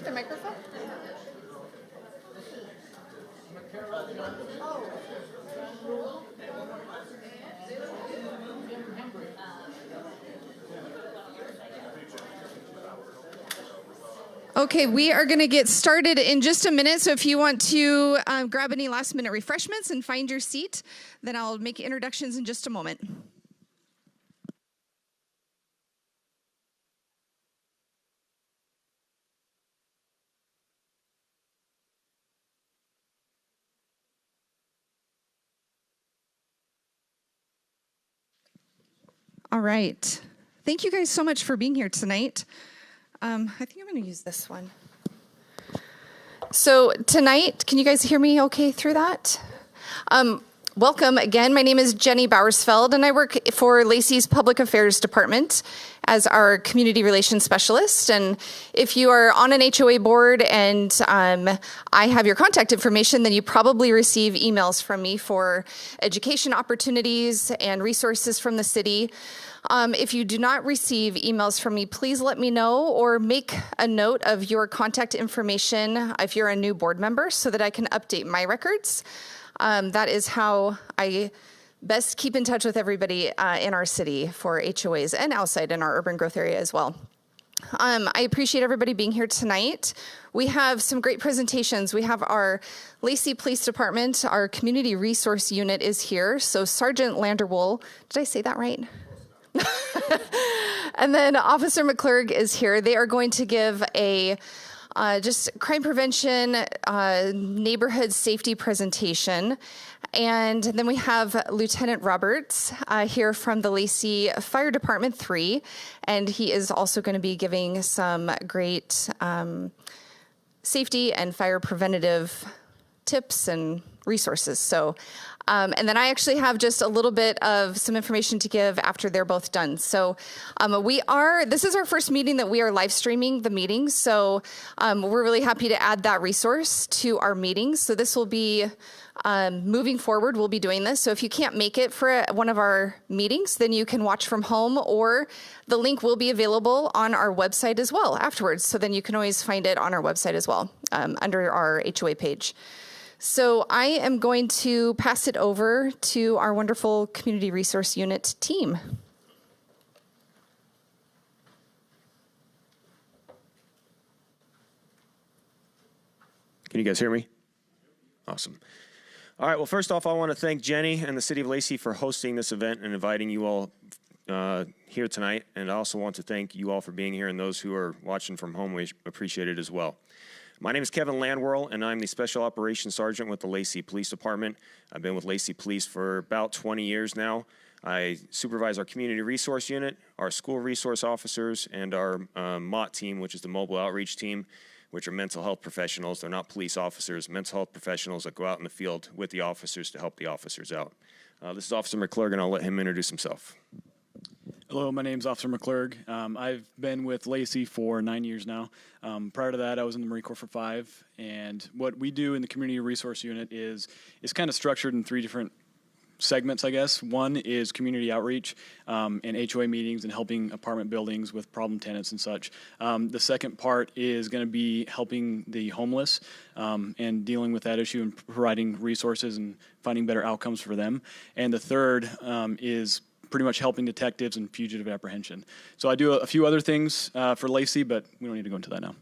take the microphone? Okay, we are going to get started in just a minute. So if you want to grab any last minute refreshments and find your seat, then I'll make introductions in just a moment. All right. Thank you guys so much for being here tonight. I think I'm going to use this one. So tonight, can you guys hear me okay through that? Welcome again. My name is Jenny Bowersfeld, and I work for Lacey's Public Affairs Department as our community relations specialist. And if you are on an HOA board and I have your contact information, then you probably receive emails from me for education opportunities and resources from the city. If you do not receive emails from me, please let me know or make a note of your contact information if you're a new board member so that I can update my records. That is how I best keep in touch with everybody in our city for HOAs and outside in our urban growth area as well. I appreciate everybody being here tonight. We have some great presentations. We have our Lacey Police Department, our Community Resource Unit is here. So Sergeant Landerwool, did I say that right? And then Officer McClurg is here. They are going to give a just crime prevention, neighborhood safety presentation. And then we have Lieutenant Roberts here from the Lacey Fire Department 3, and he is also going to be giving some great safety and fire preventative tips and resources. So, and then I actually have just a little bit of some information to give after they're both done. So this is our first meeting that we are live streaming the meetings. So we're really happy to add that resource to our meetings. So this will be, moving forward, we'll be doing this. So if you can't make it for one of our meetings, then you can watch from home, or the link will be available on our website as well afterwards. So then you can always find it on our website as well, under our HOA page. So I am going to pass it over to our wonderful Community Resource Unit team. Can you guys hear me? Awesome. All right, well, first off, I want to thank Jenny and the City of Lacey for hosting this event and inviting you all here tonight. And I also want to thank you all for being here, and those who are watching from home, we appreciate it as well. My name is Kevin Landwirl, and I'm the Special Operations Sergeant with the Lacey Police Department. I've been with Lacey Police for about 20 years now. I supervise our Community Resource Unit, our School Resource Officers, and our MOT team, which is the Mobile Outreach Team, which are mental health professionals. They're not police officers, mental health professionals that go out in the field with the officers to help the officers out. This is Officer McClurg, and I'll let him introduce himself. Hello, my name's Officer McClurg. I've been with Lacey for 9 years now. Prior to that, I was in the Marine Corps for 5. And what we do in the Community Resource Unit is kind of structured in 3 different segments, I guess. One is community outreach and HOA meetings and helping apartment buildings with problem tenants and such. The second part is going to be helping the homeless and dealing with that issue and providing resources and finding better outcomes for them. And the third is pretty much helping detectives and fugitive apprehension. So I do a few other things for Lacey, but we don't need to go into that now.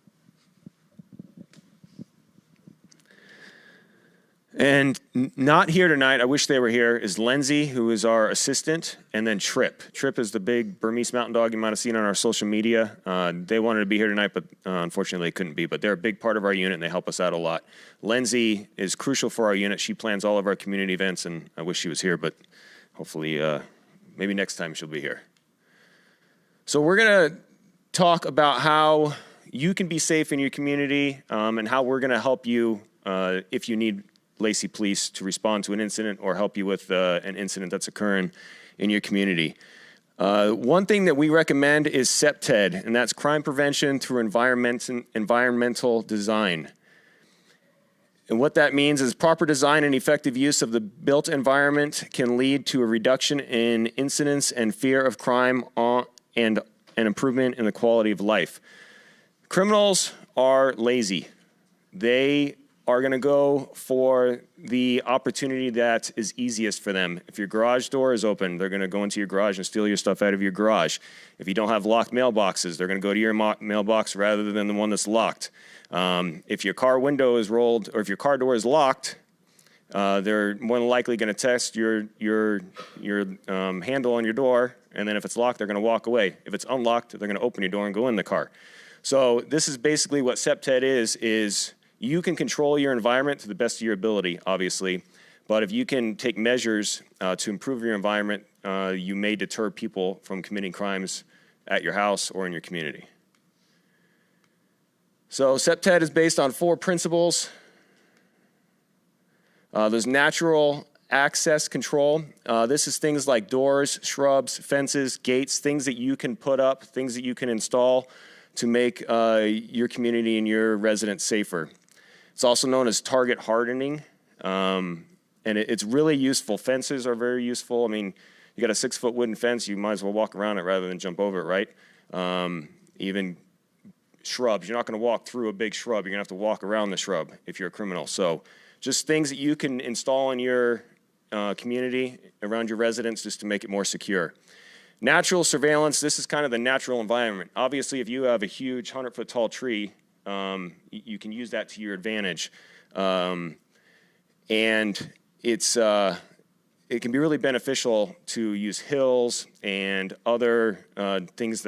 And not here tonight, I wish they were here, is Lindsay, who is our assistant, and then Trip. Trip is the big Burmese mountain dog you might have seen on our social media. They wanted to be here tonight, but unfortunately they couldn't be. But they're a big part of our unit, and they help us out a lot. Lindsay is crucial for our unit. She plans all of our community events, and I wish she was here, but hopefully maybe next time she'll be here. So we're going to talk about how you can be safe in your community and how we're going to help you if you need Lacey Police to respond to an incident or help you with an incident that's occurring in your community. One thing that we recommend is CPTED, and that's crime prevention through environmental design. And what that means is proper design and effective use of the built environment can lead to a reduction in incidents and fear of crime and an improvement in the quality of life. Criminals are lazy. They are going to go for the opportunity that is easiest for them. If your garage door is open, they're going to go into your garage and steal your stuff out of your garage. If you don't have locked mailboxes, they're going to go to your mailbox rather than the one that's locked. If your car window is rolled, or if your car door is locked, they're more than likely going to test your handle on your door, and then if it's locked, they're going to walk away. If it's unlocked, they're going to open your door and go in the car. So this is basically what SEPTED is you can control your environment to the best of your ability, obviously, but if you can take measures to improve your environment, you may deter people from committing crimes at your house or in your community. So SEPTED is based on 4 principles. There's natural access control. This is things like doors, shrubs, fences, gates, things that you can put up, things that you can install to make your community and your residents safer. It's also known as target hardening, and it's really useful. Fences are very useful. I mean, you got a 6-foot wooden fence, you might as well walk around it rather than jump over it, right? Even shrubs, you're not going to walk through a big shrub. You're going to have to walk around the shrub if you're a criminal. So just things that you can install in your community, around your residents, just to make it more secure. Natural surveillance, this is kind of the natural environment. Obviously, if you have a huge 100-foot tall tree, you can use that to your advantage. And it can be really beneficial to use hills and other things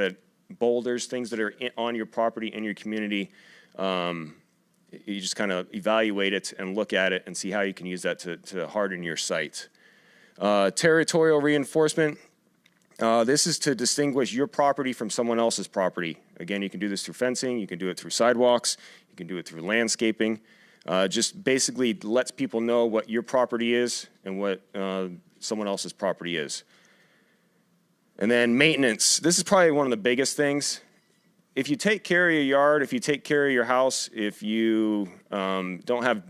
boulders, things that are on your property, in your community. You just kind of evaluate it and look at it and see how you can use that to harden your site. Territorial reinforcement. This is to distinguish your property from someone else's property. Again, you can do this through fencing, you can do it through sidewalks, you can do it through landscaping. Just basically lets people know what your property is and what someone else's property is. And then maintenance. This is probably one of the biggest things. If you take care of your yard, if you take care of your house, if you don't have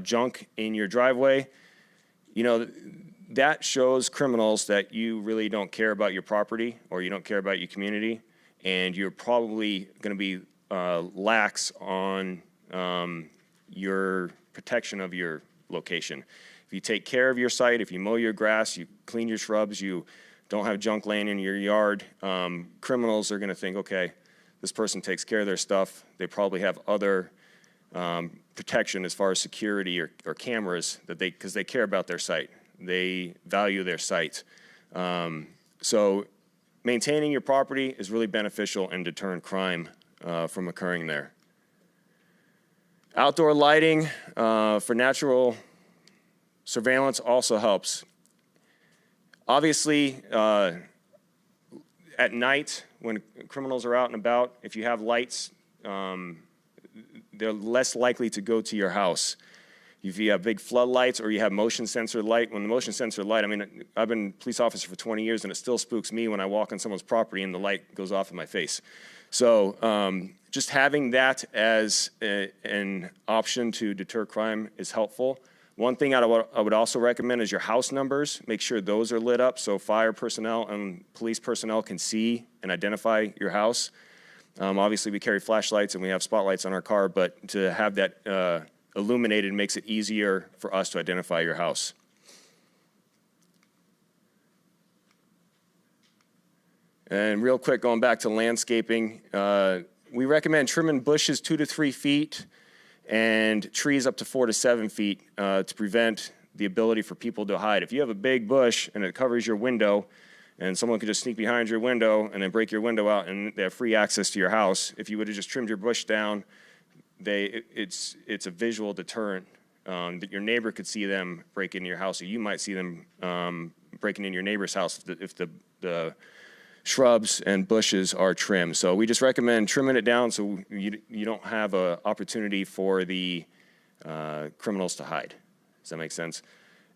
junk in your driveway, that shows criminals that you really don't care about your property or you don't care about your community, and you're probably going to be lax on your protection of your location. If you take care of your site, if you mow your grass, you clean your shrubs, you don't have junk laying in your yard, criminals are going to think, okay, this person takes care of their stuff. They probably have other protection as far as security or cameras because they care about their site. They value their site. So maintaining your property is really beneficial in deterring crime from occurring there. Outdoor lighting for natural surveillance also helps. Obviously, at night when criminals are out and about, if you have lights, they're less likely to go to your house. If you have big floodlights or you have motion sensor light, when the motion sensor light, I mean, I've been a police officer for 20 years and it still spooks me when I walk on someone's property and the light goes off in my face. So just having that as an option to deter crime is helpful. One thing I would also recommend is your house numbers. Make sure those are lit up so fire personnel and police personnel can see and identify your house. Obviously, we carry flashlights and we have spotlights on our car, but to have that illuminated makes it easier for us to identify your house. And real quick, going back to landscaping, we recommend trimming bushes 2 to 3 feet and trees up to 4 to 7 feet to prevent the ability for people to hide. If you have a big bush and it covers your window and someone could just sneak behind your window and then break your window out and they have free access to your house, if you would have just trimmed your bush down, it's a visual deterrent that your neighbor could see them break into your house, or you might see them breaking in your neighbor's house if the shrubs and bushes are trimmed. So we just recommend trimming it down so you don't have an opportunity for the criminals to hide. Does that make sense?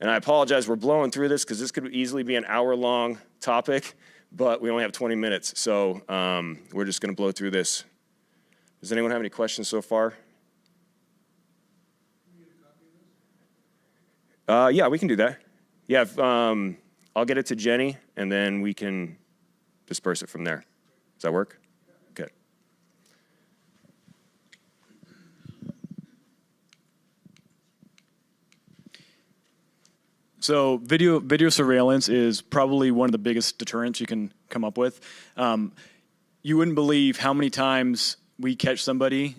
And I apologize, we're blowing through this because this could easily be an hour-long topic, but we only have 20 minutes, so we're just going to blow through this. Does anyone have any questions so far? Yeah, we can do that. Yeah, I'll get it to Jenny, and then we can disperse it from there. Does that work? Okay. So video surveillance is probably one of the biggest deterrents you can come up with. You wouldn't believe how many times we catch somebody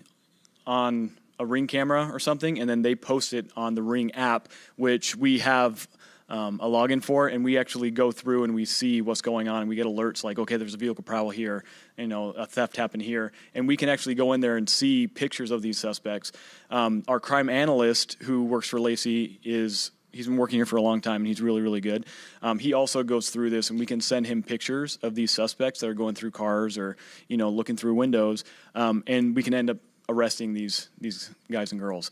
on a Ring camera or something, and then they post it on the Ring app, which we have a login for, and we actually go through and we see what's going on, and we get alerts like, okay, there's a vehicle prowl here, a theft happened here, and we can actually go in there and see pictures of these suspects. Our crime analyst who works for Lacey he's been working here for a long time, and he's really, really good. He also goes through this, and we can send him pictures of these suspects that are going through cars or, looking through windows, and we can end up arresting these guys and girls.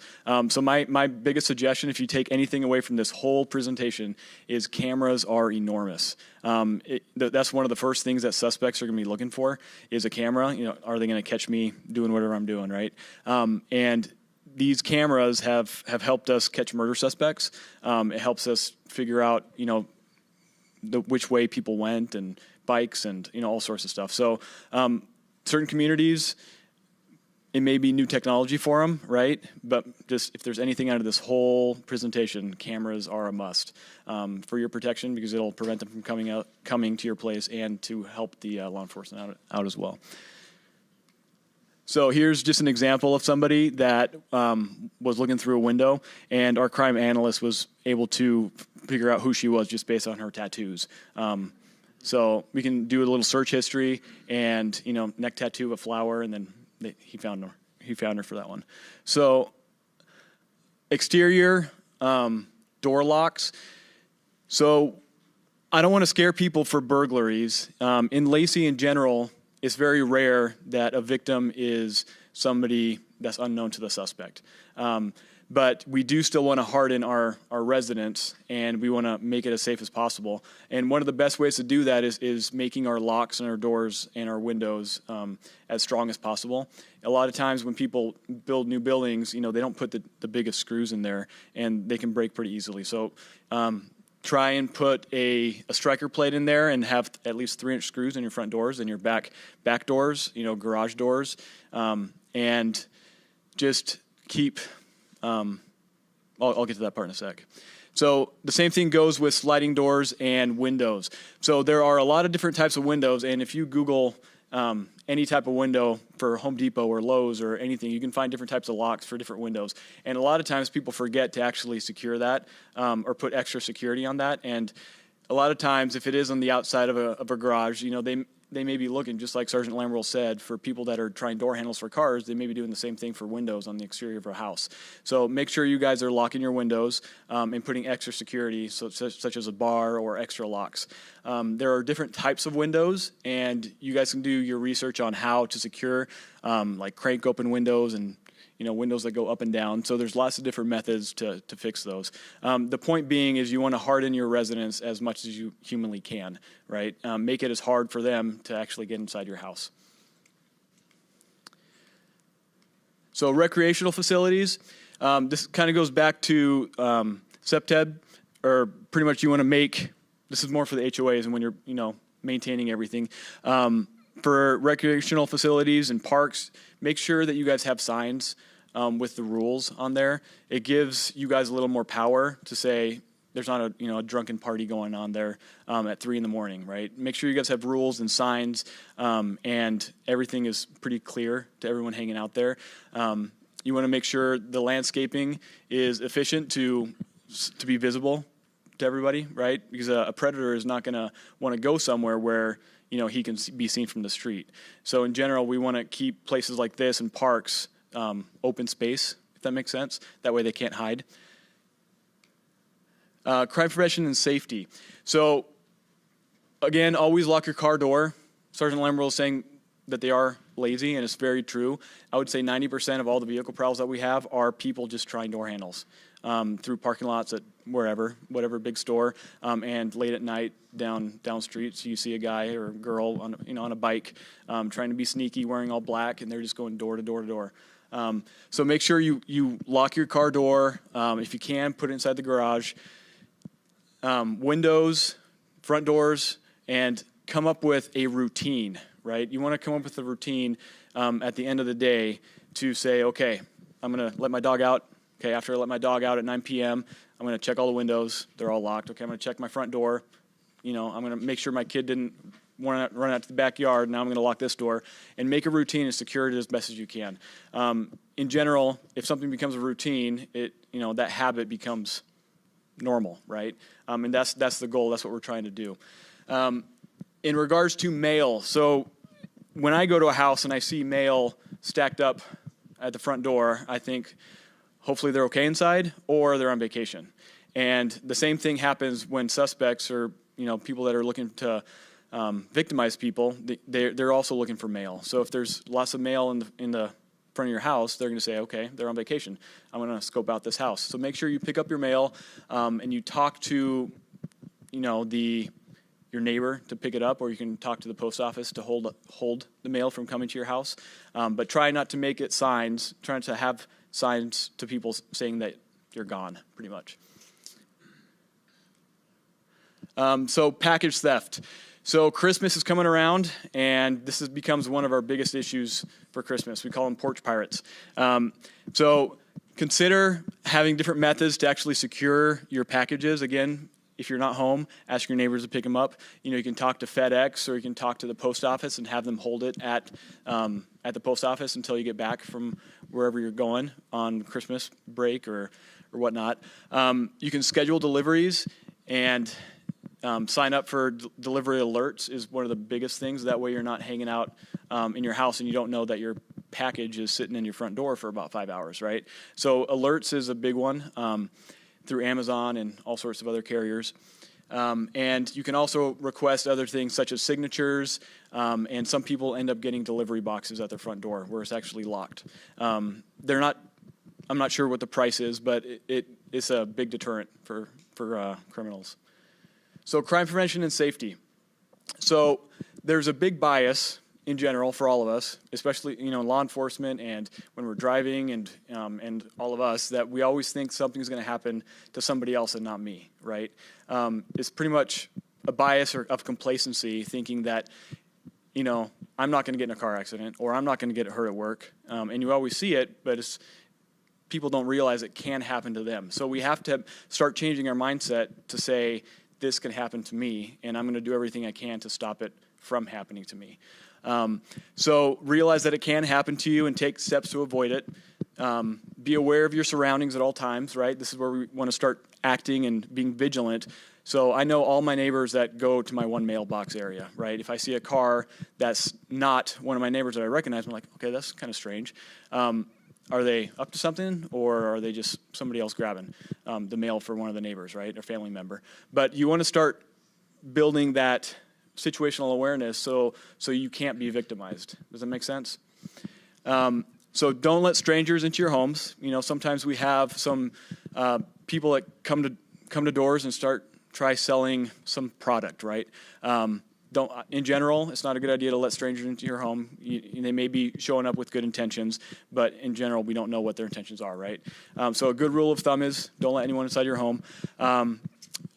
So my biggest suggestion, if you take anything away from this whole presentation, is cameras are enormous. That's one of the first things that suspects are going to be looking for is a camera. Are they going to catch me doing whatever I'm doing, right? And these cameras have helped us catch murder suspects. It helps us figure out, which way people went and bikes and, all sorts of stuff. So certain communities, it may be new technology for them, right? But just if there's anything out of this whole presentation, cameras are a must for your protection because it'll prevent them from coming to your place and to help the law enforcement out as well. So here's just an example of somebody that was looking through a window, and our crime analyst was able to figure out who she was just based on her tattoos. So we can do a little search history and, neck tattoo of a flower, and then he found her for that one. So exterior door locks. So I don't want to scare people for burglaries. In Lacey in general, it's very rare that a victim is somebody that's unknown to the suspect. But we do still want to harden our residents, and we want to make it as safe as possible. And one of the best ways to do that is making our locks and our doors and our windows as strong as possible. A lot of times when people build new buildings, they don't put the biggest screws in there, and they can break pretty easily. So try and put a striker plate in there and have at least 3-inch screws in your front doors and your back doors, garage doors, and just keep... I'll get to that part in a sec. So the same thing goes with sliding doors and windows. So there are a lot of different types of windows, and if you Google any type of window for Home Depot or Lowe's or anything, you can find different types of locks for different windows. And a lot of times people forget to actually secure that or put extra security on that. And a lot of times if it is on the outside of a garage, they may be looking, just like Sergeant Lamberl said, for people that are trying door handles for cars, they may be doing the same thing for windows on the exterior of a house. So make sure you guys are locking your windows and putting extra security, such as a bar or extra locks. There are different types of windows, and you guys can do your research on how to secure, like crank open windows and windows that go up and down. So there's lots of different methods to fix those. The point being is you want to harden your residents as much as you humanly can, right? Make it as hard for them to actually get inside your house. So recreational facilities, this kind of goes back to SEPTED, or pretty much you want to make, this is more for the HOAs and when you're, maintaining everything. For recreational facilities and parks, make sure that you guys have signs with the rules on there. It gives you guys a little more power to say there's not a drunken party going on there at 3 a.m, right? Make sure you guys have rules and signs, and everything is pretty clear to everyone hanging out there. You want to make sure the landscaping is efficient to be visible to everybody, right? Because a predator is not going to want to go somewhere where he can be seen from the street. So in general, we want to keep places like this and parks open space, if that makes sense. That way they can't hide. Crime prevention and safety. So again, always lock your car door. Sergeant Lamberl is saying that they are lazy, and it's very true. I would say 90% of all the vehicle prowls that we have are people just trying door handles through parking lots at whatever big store, and late at night down streets, you see a guy or a girl on a bike trying to be sneaky, wearing all black, and they're just going door to door to door. So make sure you lock your car door. If you can, put it inside the garage. Windows, front doors, and come up with a routine, right? You want to come up with a routine at the end of the day to say, okay, I'm going to let my dog out Okay, after I let my dog out at 9 p.m., I'm going to check all the windows. They're all locked. Okay, I'm going to check my front door. I'm going to make sure my kid didn't want to run out to the backyard. Now I'm going to lock this door and make a routine and secure it as best as you can. In general, if something becomes a routine, that habit becomes normal, right? And that's the goal. That's what we're trying to do. In regards to mail, so when I go to a house and I see mail stacked up at the front door, I think hopefully they're okay inside or they're on vacation. And the same thing happens when suspects or people that are looking to victimize people, they're also looking for mail. So if there's lots of mail in the front of your house, they're going to say, okay, they're on vacation. I'm going to scope out this house. So make sure you pick up your mail and you talk to your neighbor to pick it up, or you can talk to the post office to hold the mail from coming to your house. But try not to make it signs. Try to have signs to people saying that you're gone, pretty much. So package theft. So Christmas is coming around, and this becomes one of our biggest issues for Christmas. We call them porch pirates. So consider having different methods to actually secure your packages. Again, if you're not home, ask your neighbors to pick them up. You can talk to FedEx, or you can talk to the post office and have them hold it at the post office until you get back from wherever you're going on Christmas break or whatnot. You can schedule deliveries and sign up for delivery alerts is one of the biggest things. That way you're not hanging out in your house and you don't know that your package is sitting in your front door for about 5 hours, right? So alerts is a big one through Amazon and all sorts of other carriers. And you can also request other things such as signatures, and some people end up getting delivery boxes at their front door where it's actually locked. I'm not sure what the price is, but it's a big deterrent for criminals. So crime prevention and safety. So there's a big bias in general for all of us, especially law enforcement and when we're driving and all of us, that we always think something's going to happen to somebody else and not me, right? It's pretty much a bias of complacency, thinking that I'm not going to get in a car accident or I'm not going to get hurt at work, and you always see it, but people don't realize it can happen to them. So we have to start changing our mindset to say, this can happen to me, and I'm going to do everything I can to stop it from happening to me. So realize that it can happen to you and take steps to avoid it. Be aware of your surroundings at all times, right? This is where we want to start acting and being vigilant. So I know all my neighbors that go to my one mailbox area, right? If I see a car that's not one of my neighbors that I recognize, I'm like, okay, that's kind of strange. Are they up to something, or are they just somebody else grabbing the mail for one of the neighbors, right, or family member? But you want to start building that situational awareness so you can't be victimized. Does that make sense? So don't let strangers into your homes. Sometimes we have some people that come to doors and try selling some product, right? In general, it's not a good idea to let strangers into your home. They may be showing up with good intentions, but in general, we don't know what their intentions are, right? So a good rule of thumb is don't let anyone inside your home.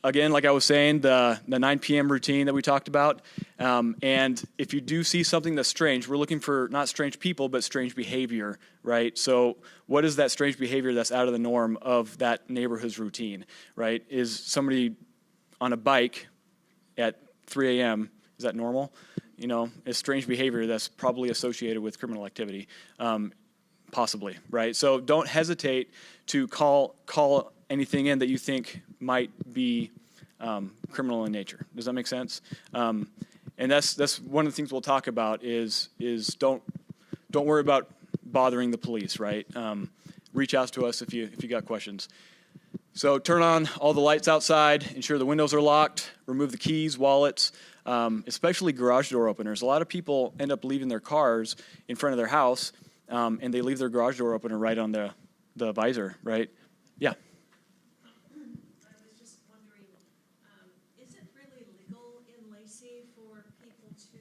Again, like I was saying, the 9 p.m. routine that we talked about, and if you do see something that's strange, we're looking for not strange people, but strange behavior, right? So what is that strange behavior that's out of the norm of that neighborhood's routine, right? Is somebody on a bike at 3 a.m., is that normal? It's strange behavior that's probably associated with criminal activity, possibly, right? So don't hesitate to call anything in that you think might be criminal in nature. Does that make sense? And that's one of the things we'll talk about is don't worry about bothering the police, right? Reach out to us if you got questions. So turn on all the lights outside, ensure the windows are locked, remove the keys, wallets, especially garage door openers. A lot of people end up leaving their cars in front of their house, and they leave their garage door opener right on the visor, right? Yeah. I was just wondering, is it really legal in Lacey for people to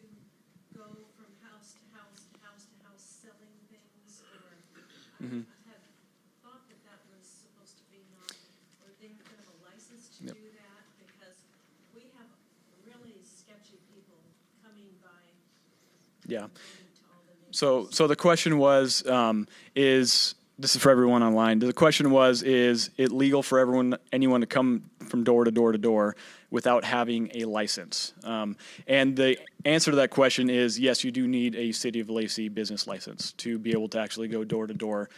go from house to house to house to house selling things? Or I had thought that was supposed to be not, or they have kind of a license to do that, because we have really sketchy people coming by. Yeah. So the question was, is this is for everyone online. The question was, is it legal for anyone to come from door to door to door without having a license? And the answer to that question is yes, you do need a City of Lacey business license to be able to actually go door to door.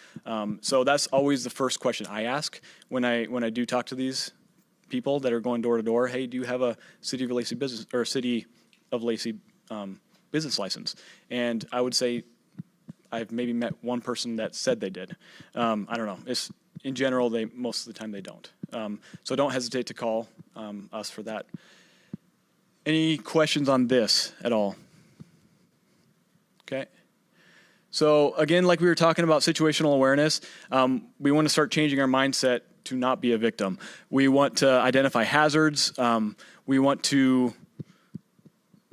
So that's always the first question I ask when I do talk to these people that are going door to door. Hey, do you have a City of Lacey business or City of Lacey business license? And I would say I've maybe met one person that said they did. I don't know. It's in general, most of the time they don't. So don't hesitate to call us for that. Any questions on this at all? Okay. So again, like we were talking about situational awareness, we want to start changing our mindset to not be a victim. We want to identify hazards. We want to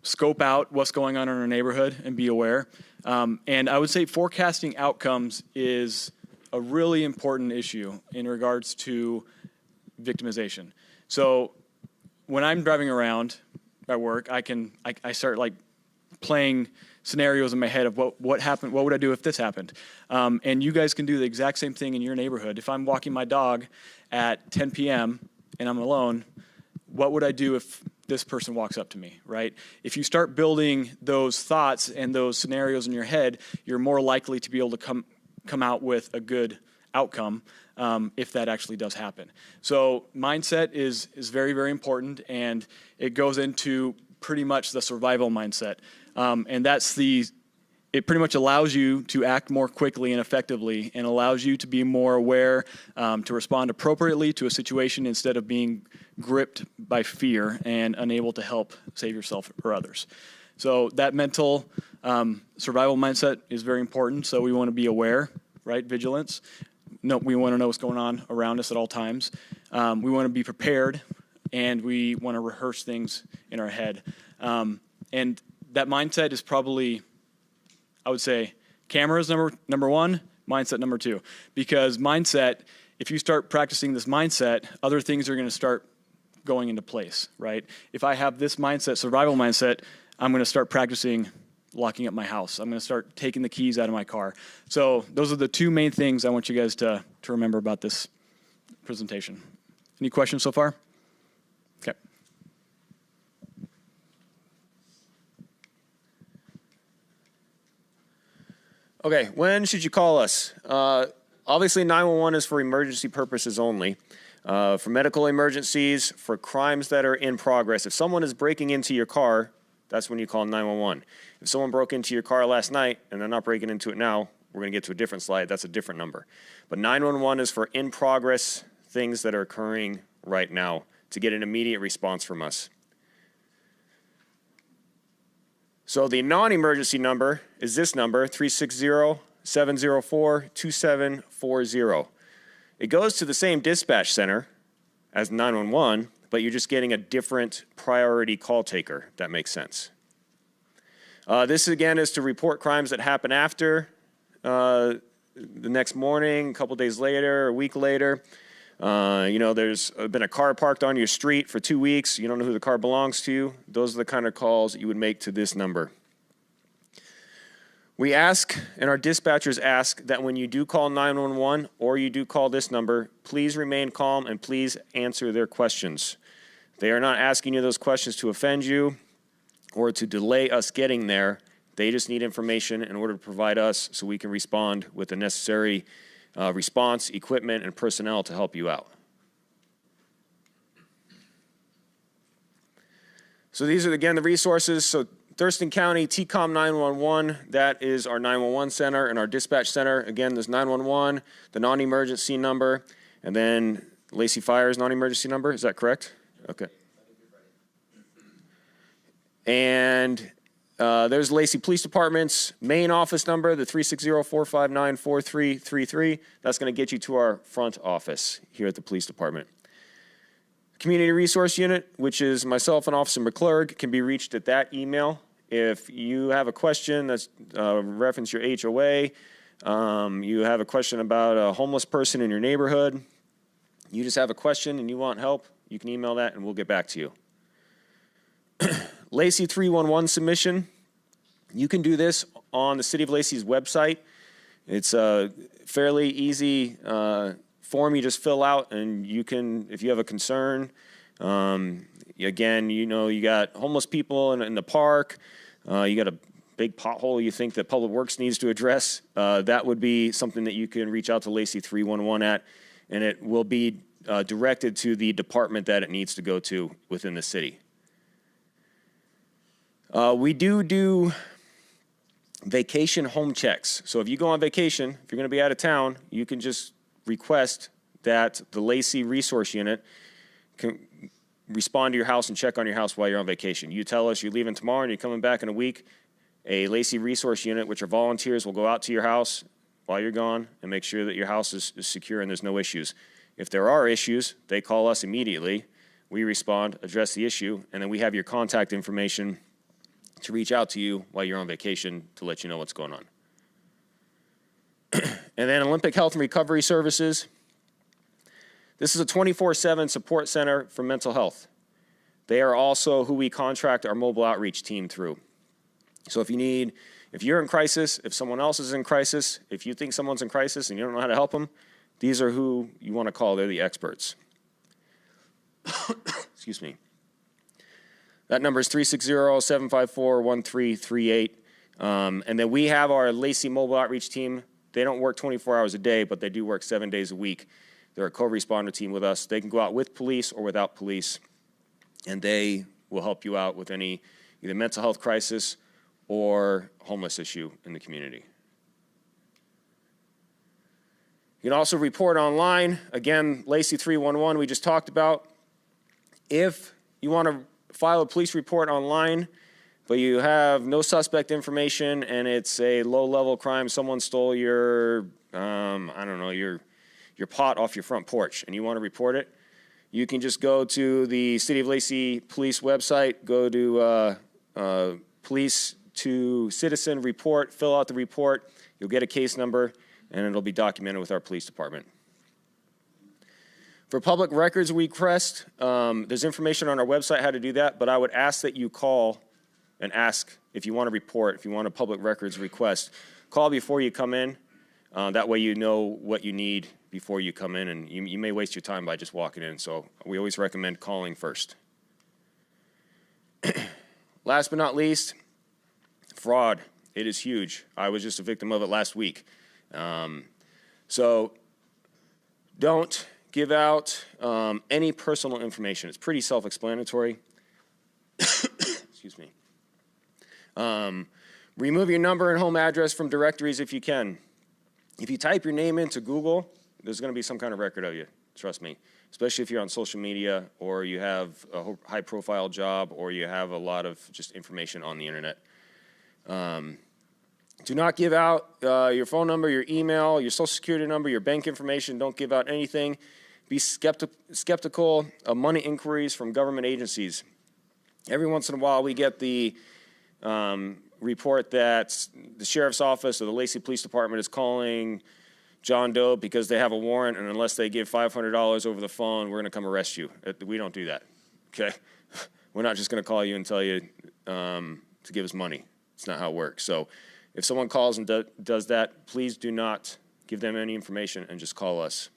scope out what's going on in our neighborhood and be aware. And I would say forecasting outcomes is a really important issue in regards to victimization. So when I'm driving around at work, I start like playing scenarios in my head of what happened, what would I do if this happened? And you guys can do the exact same thing in your neighborhood. If I'm walking my dog at 10 p.m. and I'm alone, what would I do if this person walks up to me, right? If you start building those thoughts and those scenarios in your head, you're more likely to be able to come out with a good outcome if that actually does happen. So mindset is very, very important, and it goes into pretty much the survival mindset. And it pretty much allows you to act more quickly and effectively, and allows you to be more aware, to respond appropriately to a situation instead of being gripped by fear and unable to help save yourself or others. So that mental survival mindset is very important. So we want to be aware, right? Vigilance. No, we want to know what's going on around us at all times. We want to be prepared, and we want to rehearse things in our head. And that mindset is probably, I would say, cameras number one, mindset number two. Because mindset, if you start practicing this mindset, other things are going to start going into place, right? If I have this mindset, survival mindset, I'm going to start practicing locking up my house. I'm going to start taking the keys out of my car. So those are the two main things I want you guys to remember about this presentation. Any questions so far? Okay. Okay, when should you call us? Obviously, 911 is for emergency purposes only. For medical emergencies, for crimes that are in progress. If someone is breaking into your car, that's when you call 911. If someone broke into your car last night and they're not breaking into it now, we're going to get to a different slide. That's a different number. But 911 is for in progress things that are occurring right now to get an immediate response from us. So the non-emergency number is this number, 360-704-2740. It goes to the same dispatch center as 911, but you're just getting a different priority call taker, if that makes sense. This, again, is to report crimes that happen after the next morning, a couple days later, a week later. There's been a car parked on your street for 2 weeks. You don't know who the car belongs to. Those are the kind of calls that you would make to this number. We ask, and our dispatchers ask, that when you do call 911 or you do call this number, please remain calm and please answer their questions. They are not asking you those questions to offend you or to delay us getting there. They just need information in order to provide us so we can respond with the necessary response, equipment, and personnel to help you out. So these are, again, the resources. So Thurston County, TCOM 911, that is our 911 center and our dispatch center. Again, there's 911, the non-emergency number, and then Lacey Fire's non-emergency number. Is that correct? Okay. And there's Lacey Police Department's main office number, the 360-459-4333. That's going to get you to our front office here at the police department. Community Resource Unit, which is myself and Officer McClurg, can be reached at that email. If you have a question that's reference your HOA, you have a question about a homeless person in your neighborhood, you just have a question and you want help, you can email that and we'll get back to you. Lacey 311 submission. You can do this on the City of Lacey's website. It's fairly easy form you just fill out, and you can, if you have a concern, again, you got homeless people in the park, you got a big pothole you think that Public Works needs to address, that would be something that you can reach out to Lacey 311 at, and it will be directed to the department that it needs to go to within the city. We do vacation home checks. So if you go on vacation, if you're going to be out of town, you can just request that the Lacey Resource Unit can respond to your house and check on your house while you're on vacation. You tell us you're leaving tomorrow and you're coming back in a week. A Lacey Resource Unit, which are volunteers, will go out to your house while you're gone and make sure that your house is secure and there's no issues. If there are issues, they call us immediately. We respond, address the issue, and then we have your contact information to reach out to you while you're on vacation to let you know what's going on. And then Olympic Health and Recovery Services. This is a 24/7 support center for mental health. They are also who we contract our mobile outreach team through. So if you're in crisis, if someone else is in crisis, if you think someone's in crisis and you don't know how to help them, these are who you want to call. They're the experts. Excuse me. That number is 360-754-1338. And then we have our Lacey Mobile Outreach Team. They don't work 24 hours a day, but they do work 7 days a week. They're a co-responder team with us. They can go out with police or without police, and they will help you out with any either mental health crisis or homeless issue in the community. You can also report online. Again, Lacey 311 we just talked about. If you want to file a police report online, but you have no suspect information and it's a low-level crime, someone stole your, your pot off your front porch and you want to report it, you can just go to the City of Lacey Police website, go to Police to Citizen Report, fill out the report, you'll get a case number, and it'll be documented with our police department. For public records request, there's information on our website how to do that, but I would ask that you call and ask if you want to report, if you want a public records request. Call before you come in. That way you know what you need before you come in, and you may waste your time by just walking in, so we always recommend calling first. Last but not least, fraud. It is huge. I was just a victim of it last week. So don't give out any personal information. It's pretty self-explanatory. Excuse me. Remove your number and home address from directories if you can. If you type your name into Google, there's going to be some kind of record of you. Trust me. Especially if you're on social media or you have a high-profile job or you have a lot of just information on the internet. Do not give out your phone number, your email, your social security number, your bank information. Don't give out anything. Be skeptical of money inquiries from government agencies. Every once in a while we get the report that the sheriff's office or the Lacey Police Department is calling John Doe because they have a warrant, and unless they give $500 over the phone, we're going to come arrest you. We don't do that, okay? We're not just going to call you and tell you to give us money. It's not how it works. So if someone calls and does that, please do not give them any information and just call us.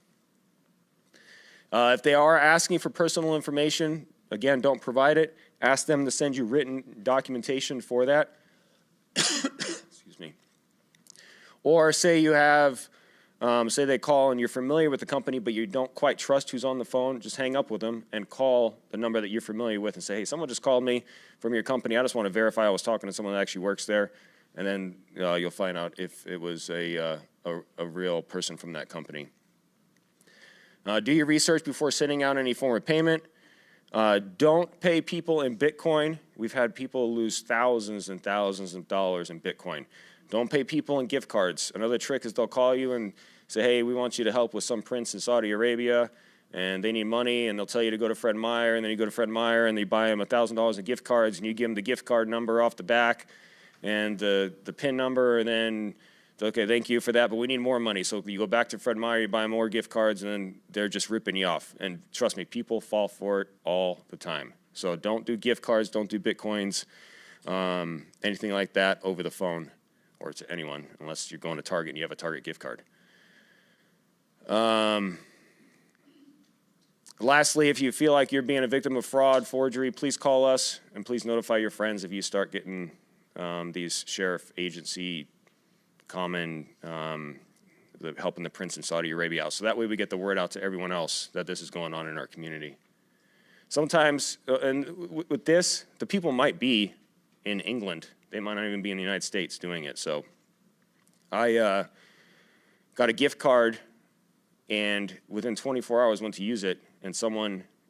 If they are asking for personal information, again, don't provide it. Ask them to send you written documentation for that. Excuse me. Or say you have, say they call and you're familiar with the company, but you don't quite trust who's on the phone, just hang up with them and call the number that you're familiar with and say, hey, someone just called me from your company. I just want to verify I was talking to someone that actually works there. And then you'll find out if it was a real person from that company. Do your research before sending out any form of payment. Don't pay people in Bitcoin. We've had people lose thousands and thousands of dollars in Bitcoin. Don't pay people in gift cards. Another trick is they'll call you and say, hey, we want you to help with some prince in Saudi Arabia, and they need money, and they'll tell you to go to Fred Meyer, and then you go to Fred Meyer, and they buy them $1,000 in gift cards, and you give them the gift card number off the back and the PIN number, and then, okay, thank you for that, but we need more money. So you go back to Fred Meyer, you buy more gift cards, and then they're just ripping you off. And trust me, people fall for it all the time. So don't do gift cards, don't do Bitcoins, anything like that over the phone or to anyone, unless you're going to Target and you have a Target gift card. Lastly, if you feel like you're being a victim of fraud, forgery, please call us, and please notify your friends if you start getting these sheriff agency common helping the prince in Saudi Arabia out. So that way we get the word out to everyone else that this is going on in our community. Sometimes, and with this, the people might be in England. They might not even be in the United States doing it. So I got a gift card, and within 24 hours went to use it, and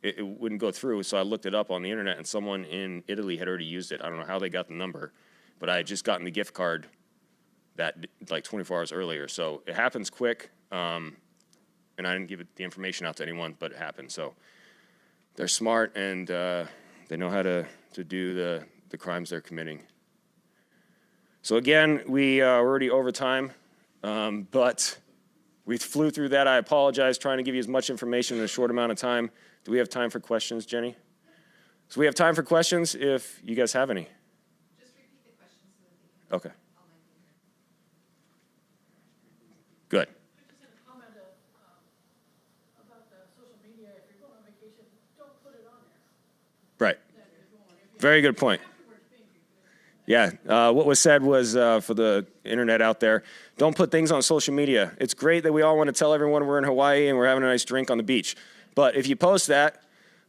it wouldn't go through, so I looked it up on the internet, and someone in Italy had already used it. I don't know how they got the number, but I had just gotten the gift card like 24 hours earlier. So it happens quick, and I didn't give the information out to anyone, but it happened. So they're smart, and they know how to do the crimes they're committing. So again, we're already over time, but we flew through that. I apologize, trying to give you as much information in a short amount of time. Do we have time for questions, Jenny? So we have time for questions if you guys have any. Just repeat the questions so that they can. Okay. Good. I just had a comment about the social media. If you're going on vacation, don't put it on there. Right. Very good point. Yeah, what was said was, for the internet out there, don't put things on social media. It's great that we all want to tell everyone we're in Hawaii and we're having a nice drink on the beach. But if you post that,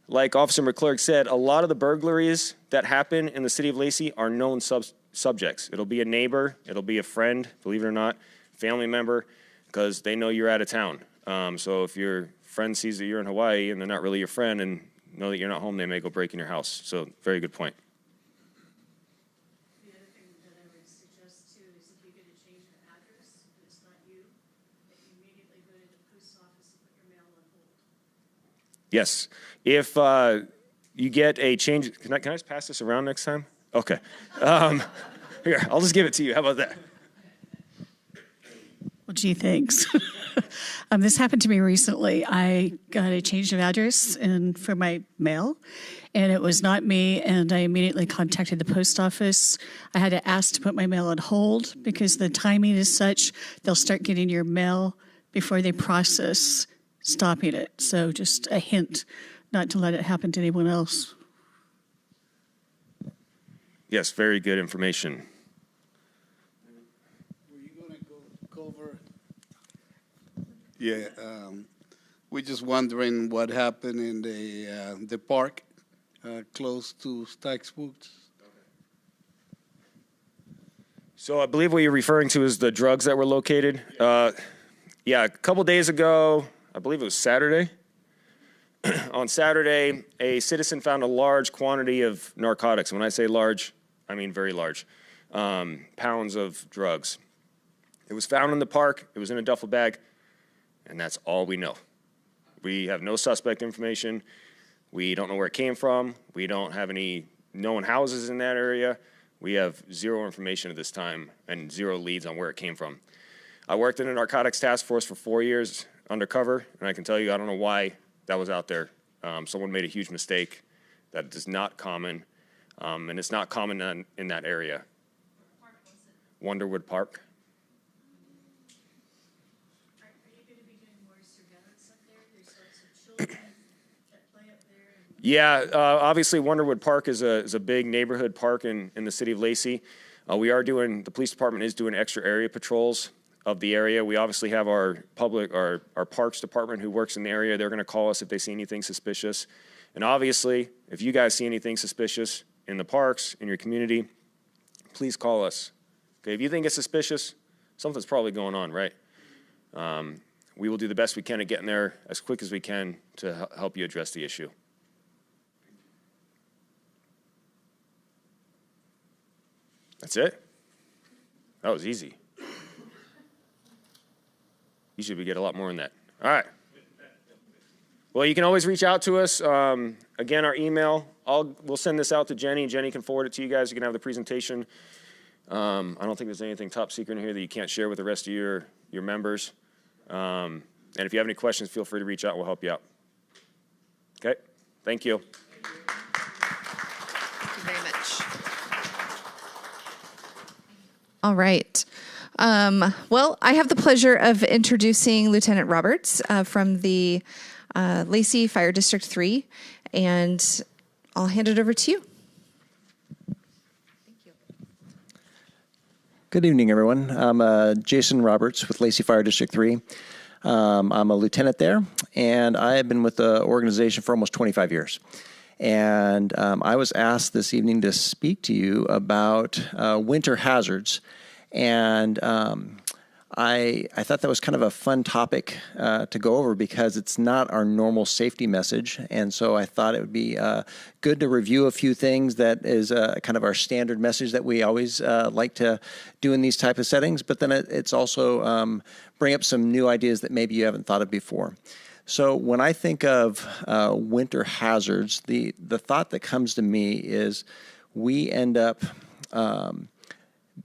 like Officer McClurg said, a lot of the burglaries that happen in the city of Lacey are known subjects. It'll be a neighbor, it'll be a friend, believe it or not, family member, because they know you're out of town. So if your friend sees that you're in Hawaii and they're not really your friend and know that you're not home, they may go break in your house. So very good point. The other thing that I would suggest too is if you get a change of address, if it's not you, that you immediately go to the post office and put your mail on hold. Yes. If you get a change, can I just pass this around next time? Okay. Here, I'll just give it to you. How about that? Well, gee, thanks. This happened to me recently. I got a change of address for my mail, and it was not me, and I immediately contacted the post office. I had to ask to put my mail on hold because the timing is such, they'll start getting your mail before they process stopping it. So just a hint not to let it happen to anyone else. Yes, very good information. Were you going to go over? Yeah, we're just wondering what happened in the park close to Stack's Woods. So I believe what you're referring to is the drugs that were located. Yeah, a couple days ago, I believe it was Saturday. On Saturday, a citizen found a large quantity of narcotics. When I say large, I mean very large. Pounds of drugs. It was found in the park. It was in a duffel bag. And that's all we know. We have no suspect information. We don't know where it came from. We don't have any known houses in that area. We have zero information at this time and zero leads on where it came from. I worked in a narcotics task force for 4 years undercover, and I can tell you I don't know why that was out there. Someone made a huge mistake. That is not common, and it's not common in that area. What park was it? Wonderwood Park. Are you going to be doing more surveillance up there? There's lots of children that play up there. Yeah, obviously Wonderwood Park is a big neighborhood park in the city of Lacey. The police department is doing extra area patrols of the area. We obviously have our parks department who works in the area. They're going to call us if they see anything suspicious. And obviously, if you guys see anything suspicious in the parks, in your community, please call us. Okay, if you think it's suspicious, something's probably going on, right? We will do the best we can at getting there as quick as we can to help you address the issue. That's it? That was easy. Usually we get a lot more than that. All right. Well, you can always reach out to us. Again, our email, we'll send this out to Jenny. Jenny can forward it to you guys. You can have the presentation. I don't think there's anything top secret in here that you can't share with the rest of your members. And if you have any questions, feel free to reach out. We'll help you out. Okay? Thank you. Thank you very much. All right. Well, I have the pleasure of introducing Lieutenant Roberts from the Lacey Fire District 3, and I'll hand it over to you. Good evening, everyone. I'm Jason Roberts with Lacey Fire District 3. I'm a lieutenant there, and I have been with the organization for almost 25 years. And I was asked this evening to speak to you about winter hazards. And I thought that was kind of a fun topic to go over because it's not our normal safety message. And so I thought it would be good to review a few things that is kind of our standard message that we always like to do in these type of settings. But then it's also bring up some new ideas that maybe you haven't thought of before. So when I think of winter hazards, the thought that comes to me is we end up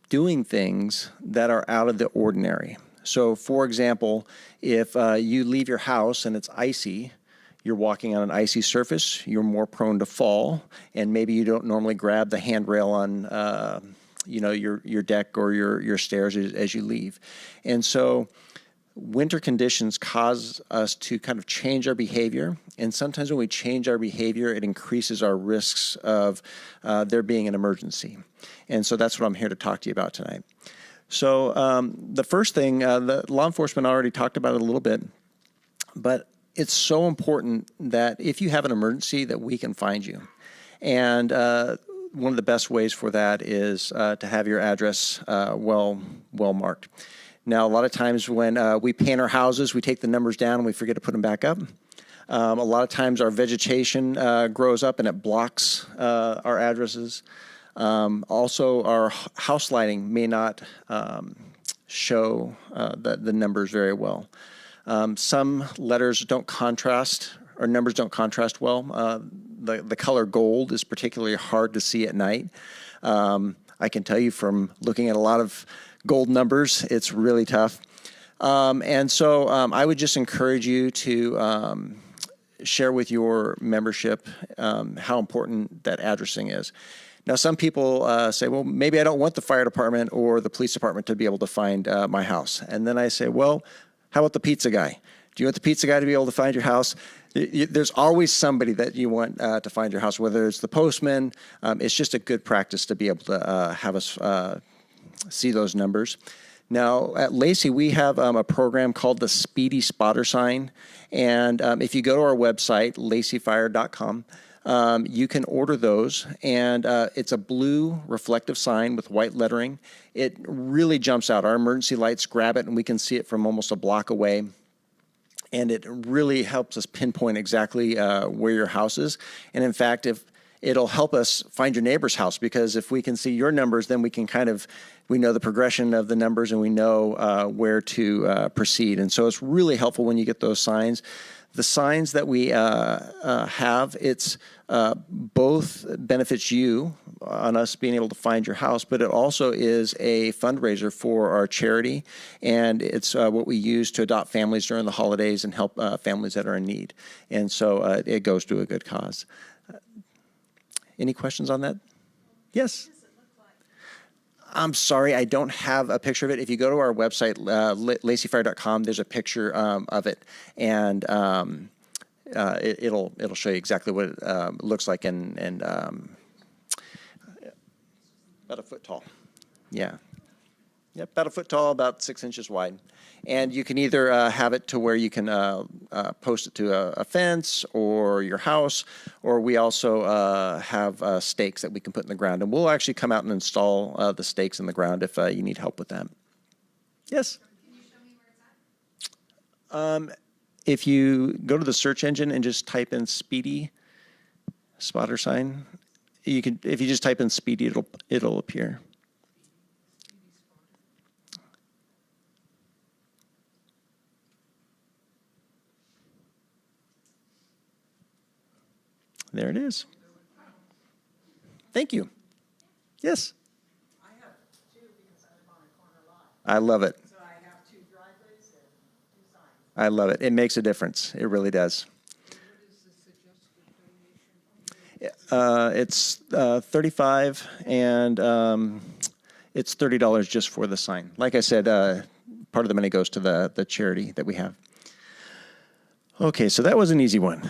doing things that are out of the ordinary. So, for example, if you leave your house and it's icy, you're walking on an icy surface, you're more prone to fall, and maybe you don't normally grab the handrail on your deck or your stairs as you leave. And so winter conditions cause us to kind of change our behavior, and sometimes when we change our behavior, it increases our risks of there being an emergency. And so that's what I'm here to talk to you about tonight. So the first thing, the law enforcement already talked about it a little bit, but it's so important that if you have an emergency that we can find you. And one of the best ways for that is to have your address well marked. Now, a lot of times when we paint our houses, we take the numbers down and we forget to put them back up. A lot of times our vegetation grows up and it blocks our addresses. Also, our house lighting may not show the numbers very well. Some letters don't contrast, or numbers don't contrast well. The color gold is particularly hard to see at night. I can tell you from looking at a lot of gold numbers, it's really tough. And so I would just encourage you to share with your membership how important that addressing is. Now, some people say, well, maybe I don't want the fire department or the police department to be able to find my house. And then I say, well, how about the pizza guy? Do you want the pizza guy to be able to find your house? There's always somebody that you want to find your house, whether it's the postman. It's just a good practice to be able to have us see those numbers. Now, at Lacey, we have a program called the Speedy Spotter Sign. And if you go to our website, laceyfire.com, you can order those, and it's a blue reflective sign with white lettering. It really jumps out. Our emergency lights grab it, and we can see it from almost a block away. And it really helps us pinpoint exactly where your house is. And in fact, it'll help us find your neighbor's house, because if we can see your numbers, then we can we know the progression of the numbers and we know where to proceed. And so it's really helpful when you get those signs. The signs that we have, it's both benefits you on us being able to find your house, but it also is a fundraiser for our charity, and it's what we use to adopt families during the holidays and help families that are in need. And so it goes to a good cause. Any questions on that? Yes? I'm sorry, I don't have a picture of it. If you go to our website, laceyfire.com, there's a picture of it, and it'll show you exactly what it looks like, and about a foot tall. Yeah. Yep, about a foot tall, about 6 inches wide. And you can either have it to where you can post it to a fence or your house, or we also have stakes that we can put in the ground. And we'll actually come out and install the stakes in the ground if you need help with that. Yes? Can you show me where it's at? If you go to the search engine and just type in Speedy Spotter Sign, if you just type in Speedy, it'll appear. There it is. Thank you. Yes? I have two because I live on a corner lot. I love it. So I have two driveways and two signs. I love it. It makes a difference. It really does. What is the suggested donation? It's $35, and it's $30 just for the sign. Like I said, part of the money goes to the charity that we have. Okay, so that was an easy one.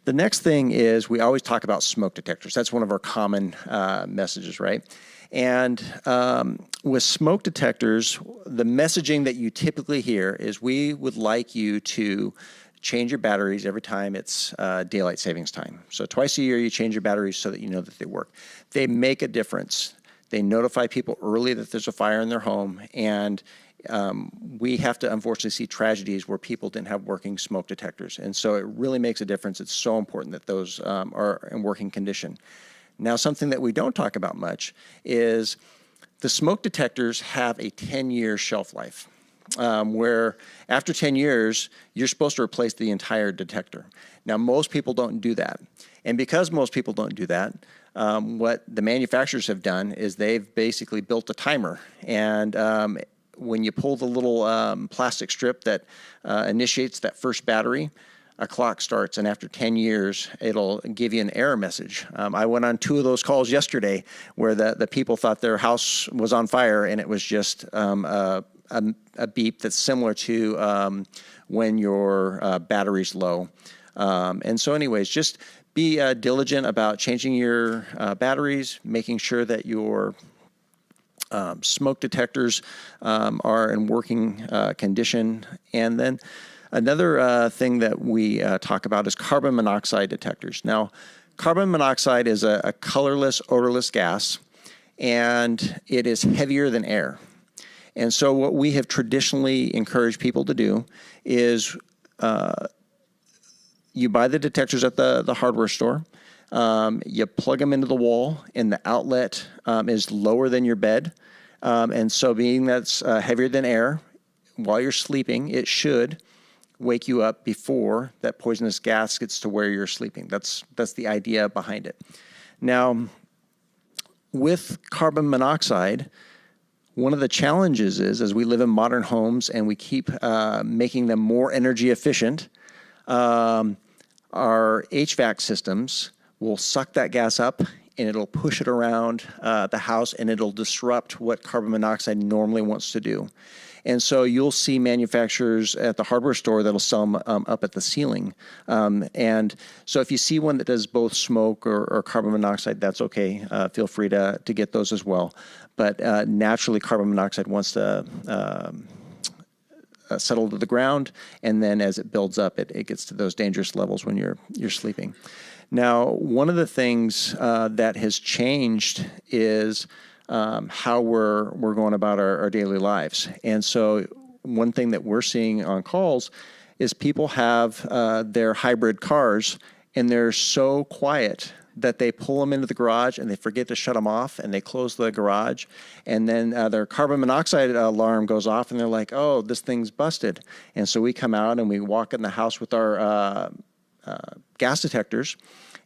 The next thing is we always talk about smoke detectors. That's one of our common messages, right? And with smoke detectors, the messaging that you typically hear is we would like you to change your batteries every time it's daylight savings time. So twice a year you change your batteries so that you know that they work. They make a difference. They notify people early that there's a fire in their home, and we have to unfortunately see tragedies where people didn't have working smoke detectors. And so it really makes a difference. It's so important that those are in working condition. Now, something that we don't talk about much is the smoke detectors have a 10-year shelf life, where after 10 years, you're supposed to replace the entire detector. Now, most people don't do that. And because most people don't do that, what the manufacturers have done is they've basically built a timer. And when you pull the little plastic strip that initiates that first battery, a clock starts, and after 10 years, it'll give you an error message. I went on 2 of those calls yesterday where the people thought their house was on fire, and it was just a beep that's similar to when your battery's low. And so anyways, just be diligent about changing your batteries, making sure that your smoke detectors are in working condition. And then another thing that we talk about is carbon monoxide detectors. Now, carbon monoxide is a colorless, odorless gas, and it is heavier than air. And so what we have traditionally encouraged people to do is you buy the detectors at the hardware store, you plug them into the wall, and the outlet is lower than your bed. And so being that's heavier than air, while you're sleeping, it should wake you up before that poisonous gas gets to where you're sleeping. That's the idea behind it. Now, with carbon monoxide, one of the challenges is, as we live in modern homes and we keep making them more energy efficient, our HVAC systems will suck that gas up and it'll push it around the house, and it'll disrupt what carbon monoxide normally wants to do. And so you'll see manufacturers at the hardware store that'll sell them up at the ceiling. And so if you see one that does both smoke or carbon monoxide, that's okay. Feel free to get those as well. But naturally, carbon monoxide wants to settle to the ground, and then as it builds up, it gets to those dangerous levels when you're sleeping. Now, one of the things that has changed is how we're going about our daily lives. And so one thing that we're seeing on calls is people have their hybrid cars, and they're so quiet that they pull them into the garage and they forget to shut them off, and they close the garage, and then their carbon monoxide alarm goes off, and they're like, oh, this thing's busted. And so we come out and we walk in the house with our gas detectors,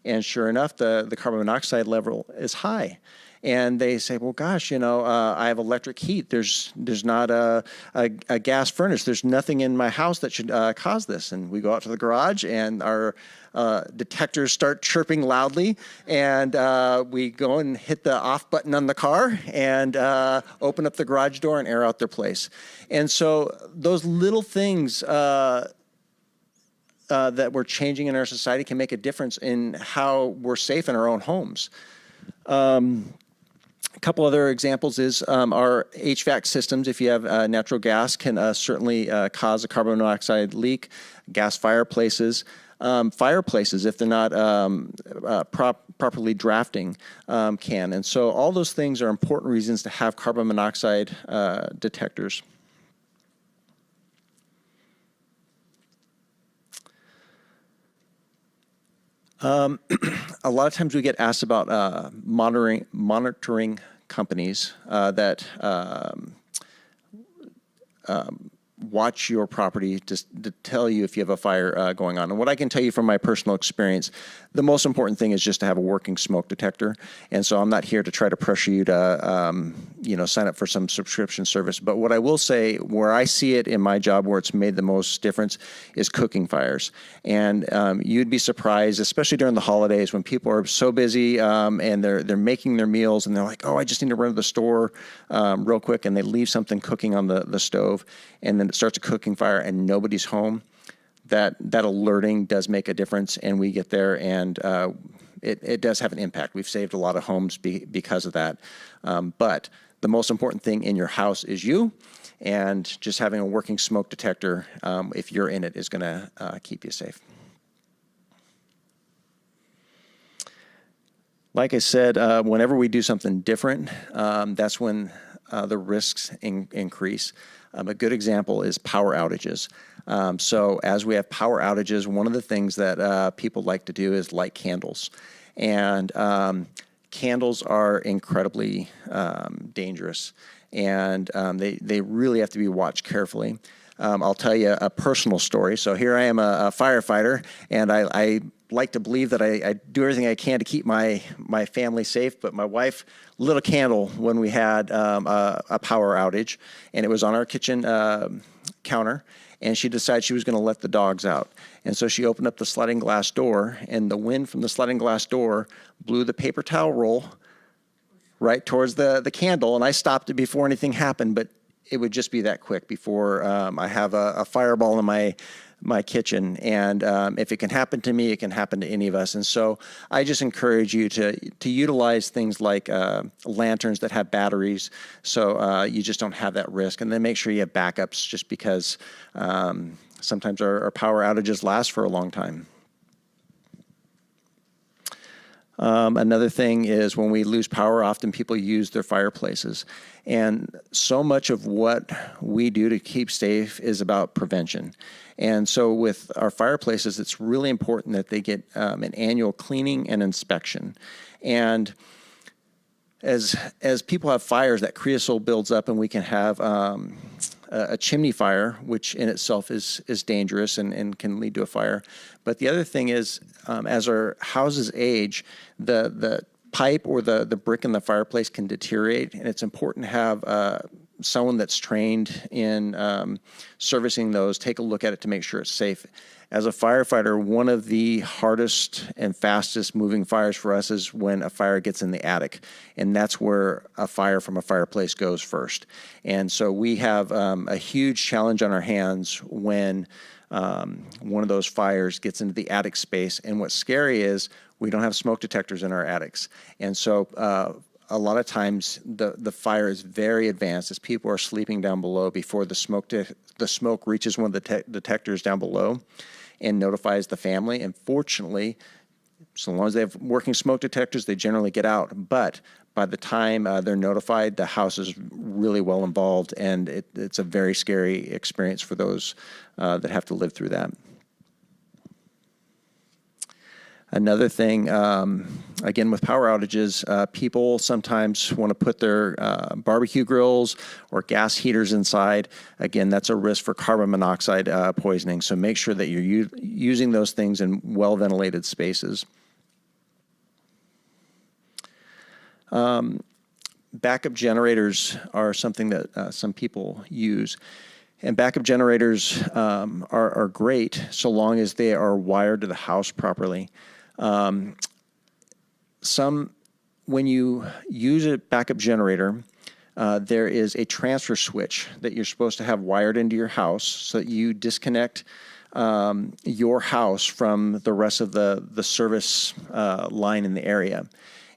and sure enough, the carbon monoxide level is high. And they say, well, gosh, I have electric heat. There's not a gas furnace. There's nothing in my house that should cause this. And we go out to the garage, and our detectors start chirping loudly. And we go and hit the off button on the car and open up the garage door and air out their place. And so those little things that we're changing in our society can make a difference in how we're safe in our own homes. A couple other examples is our HVAC systems, if you have natural gas, can certainly cause a carbon monoxide leak. Gas fireplaces, if they're not properly drafting, can. And so all those things are important reasons to have carbon monoxide detectors. A lot of times we get asked about monitoring companies that watch your property to tell you if you have a fire going on. And what I can tell you from my personal experience, the most important thing is just to have a working smoke detector. And so I'm not here to try to pressure you to, sign up for some subscription service. But what I will say, where I see it in my job, where it's made the most difference, is cooking fires. And you'd be surprised, especially during the holidays, when people are so busy and they're making their meals and they're like, oh, I just need to run to the store real quick, and they leave something cooking on the stove, and then it starts a cooking fire and nobody's home. That alerting does make a difference, and we get there, and it does have an impact. We've saved a lot of homes because of that. But the most important thing in your house is you, and just having a working smoke detector, if you're in it, is going to keep you safe. Like I said, whenever we do something different, that's when the risks increase. A good example is power outages. So as we have power outages, one of the things that people like to do is light candles. And candles are incredibly dangerous, and they really have to be watched carefully. I'll tell you a personal story. So here I am, a firefighter, and I like to believe that I do everything I can to keep my family safe, but my wife lit a candle when we had a power outage, and it was on our kitchen counter, and she decided she was going to let the dogs out. And so she opened up the sliding glass door, and the wind from the sliding glass door blew the paper towel roll right towards the candle, and I stopped it before anything happened, but it would just be that quick before I have a fireball in my kitchen. And if it can happen to me, it can happen to any of us. And so I just encourage you to utilize things like lanterns that have batteries, so you just don't have that risk. And then make sure you have backups, just because sometimes our power outages last for a long time. Another thing is when we lose power, often people use their fireplaces. And so much of what we do to keep safe is about prevention. And so with our fireplaces, it's really important that they get an annual cleaning and inspection. And as people have fires, that creosote builds up, and we can have a chimney fire, which in itself is dangerous and can lead to a fire. But the other thing is, as our houses age, the pipe or the brick in the fireplace can deteriorate, and it's important to have someone that's trained in servicing those take a look at it to make sure it's safe. As a firefighter, one of the hardest and fastest moving fires for us is when a fire gets in the attic, and that's where a fire from a fireplace goes first. And so we have a huge challenge on our hands when one of those fires gets into the attic space. And what's scary is we don't have smoke detectors in our attics. And so a lot of times the fire is very advanced as people are sleeping down below before the smoke reaches one of the detectors down below and notifies the family. And fortunately, so long as they have working smoke detectors, they generally get out. But by the time they're notified, the house is really well involved, and it's a very scary experience for those that have to live through that. Another thing, again, with power outages, people sometimes want to put their barbecue grills or gas heaters inside. Again, that's a risk for carbon monoxide poisoning, so make sure that you're using those things in well-ventilated spaces. Backup generators are something that some people use. And backup generators are great so long as they are wired to the house properly. When you use a backup generator, there is a transfer switch that you're supposed to have wired into your house so that you disconnect your house from the rest of the service line in the area.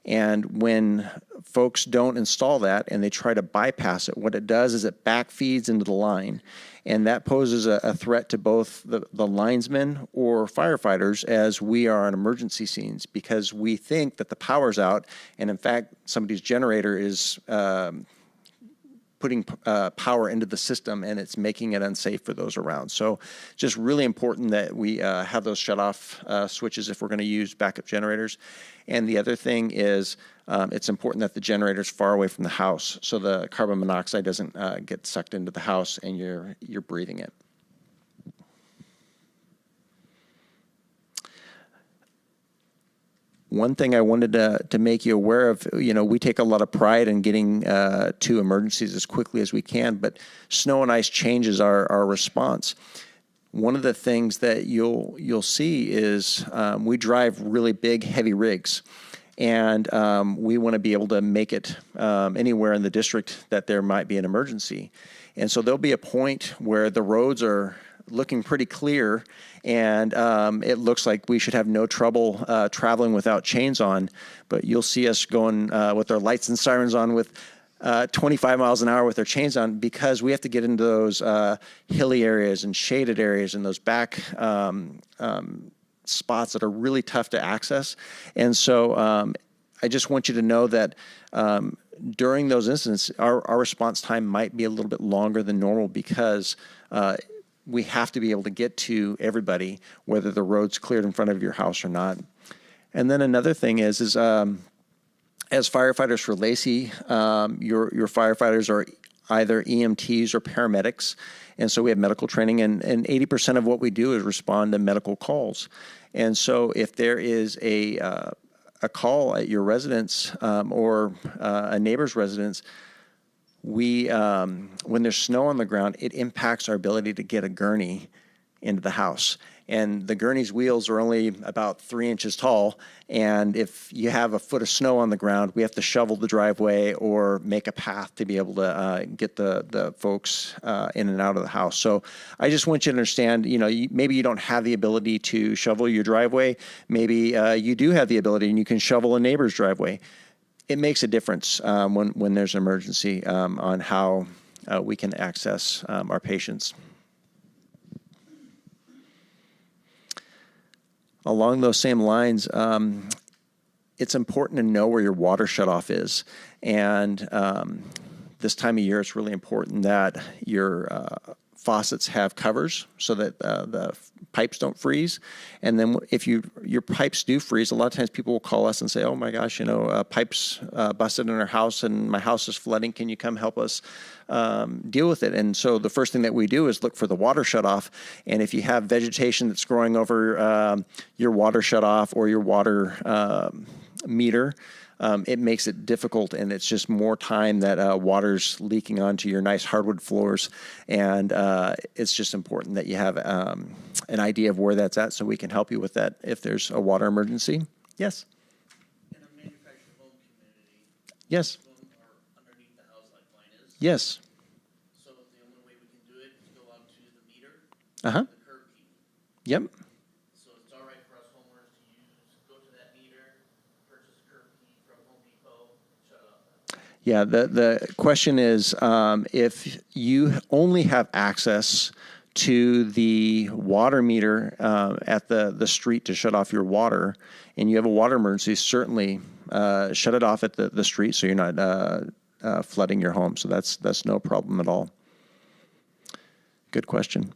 And when folks don't install that and they try to bypass it, what it does is it backfeeds into the line. And that poses a threat to both the linesmen or firefighters as we are on emergency scenes, because we think that the power's out, and in fact, somebody's generator is putting power into the system, and it's making it unsafe for those around. So just really important that we have those shut-off switches if we're going to use backup generators. And the other thing is it's important that the generator's far away from the house so the carbon monoxide doesn't get sucked into the house and you're breathing it. One thing I wanted to make you aware of, we take a lot of pride in getting to emergencies as quickly as we can, but snow and ice changes our response. One of the things that you'll see is we drive really big, heavy rigs, and we want to be able to make it anywhere in the district that there might be an emergency. And so there'll be a point where the roads are looking pretty clear, and it looks like we should have no trouble traveling without chains on, but you'll see us going with our lights and sirens on with 25 miles an hour with our chains on, because we have to get into those hilly areas and shaded areas and those back spots that are really tough to access. And so I just want you to know that during those incidents, our response time might be a little bit longer than normal, because we have to be able to get to everybody, whether the road's cleared in front of your house or not. And then another thing is as firefighters for Lacey, your firefighters are either EMTs or paramedics. And so we have medical training, and 80% of what we do is respond to medical calls. And so if there is a call at your residence or a neighbor's residence, when there's snow on the ground, it impacts our ability to get a gurney into the house. And the gurney's wheels are only about 3 inches tall, and if you have a foot of snow on the ground, we have to shovel the driveway or make a path to be able to get the folks in and out of the house. So I just want you to understand, maybe you don't have the ability to shovel your driveway. Maybe you do have the ability and you can shovel a neighbor's driveway. It makes a difference when there's an emergency on how we can access our patients. Along those same lines, it's important to know where your water shutoff is. And this time of year, it's really important that your faucets have covers so that the pipes don't freeze. And then if your pipes do freeze, a lot of times people will call us and say, oh my gosh, pipes busted in our house and my house is flooding. Can you come help us deal with it? And so the first thing that we do is look for the water shutoff. And if you have vegetation that's growing over your water shutoff or your water meter, it makes it difficult, and it's just more time that water's leaking onto your nice hardwood floors. And it's just important that you have an idea of where that's at so we can help you with that if there's a water emergency. Yes? In a manufactured home community, yes. Underneath the house like mine is. Yes. So the only way we can do it is go out to the meter, Uh-huh. the curb key. Yep. So it's all right for us homeowners to go to that meter, purchase a curb key from Home Depot, shut off. Yeah, the question is if you only have access to the water meter at the street to shut off your water, and you have a water emergency, certainly shut it off at the street so you're not flooding your home. So that's no problem at all. Good question.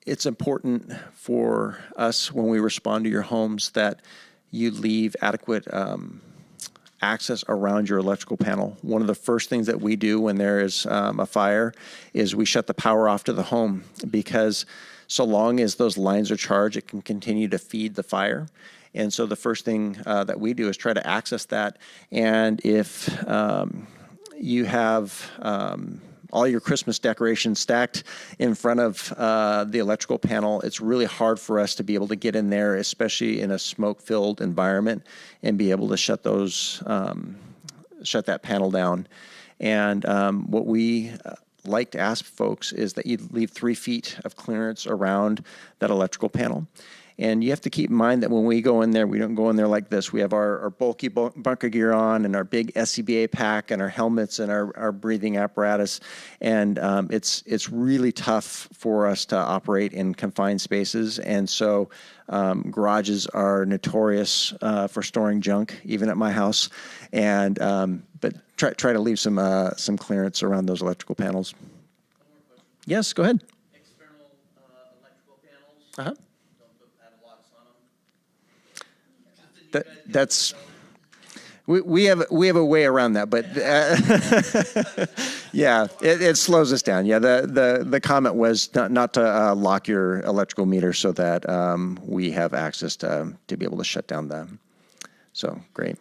It's important for us when we respond to your homes that you leave adequate access around your electrical panel. One of the first things that we do when there is a fire is we shut the power off to the home, because so long as those lines are charged, it can continue to feed the fire. And so the first thing that we do is try to access that. And if you have all your Christmas decorations stacked in front of the electrical panel, it's really hard for us to be able to get in there, especially in a smoke-filled environment, and be able to shut that panel down. And what we like to ask folks is that you leave 3 feet of clearance around that electrical panel. And you have to keep in mind that when we go in there, we don't go in there like this. We have our bulky bunker gear on and our big SCBA pack and our helmets and our breathing apparatus. And it's really tough for us to operate in confined spaces. And so garages are notorious for storing junk, even at my house. And but try to leave some clearance around those electrical panels. One more question. Yes, go ahead. External electrical panels. Uh-huh. Don't put paddle locks on them. That's we have a way around that, but yeah, it slows us down. Yeah, the comment was not to lock your electrical meter so that we have access to be able to shut down them. So great.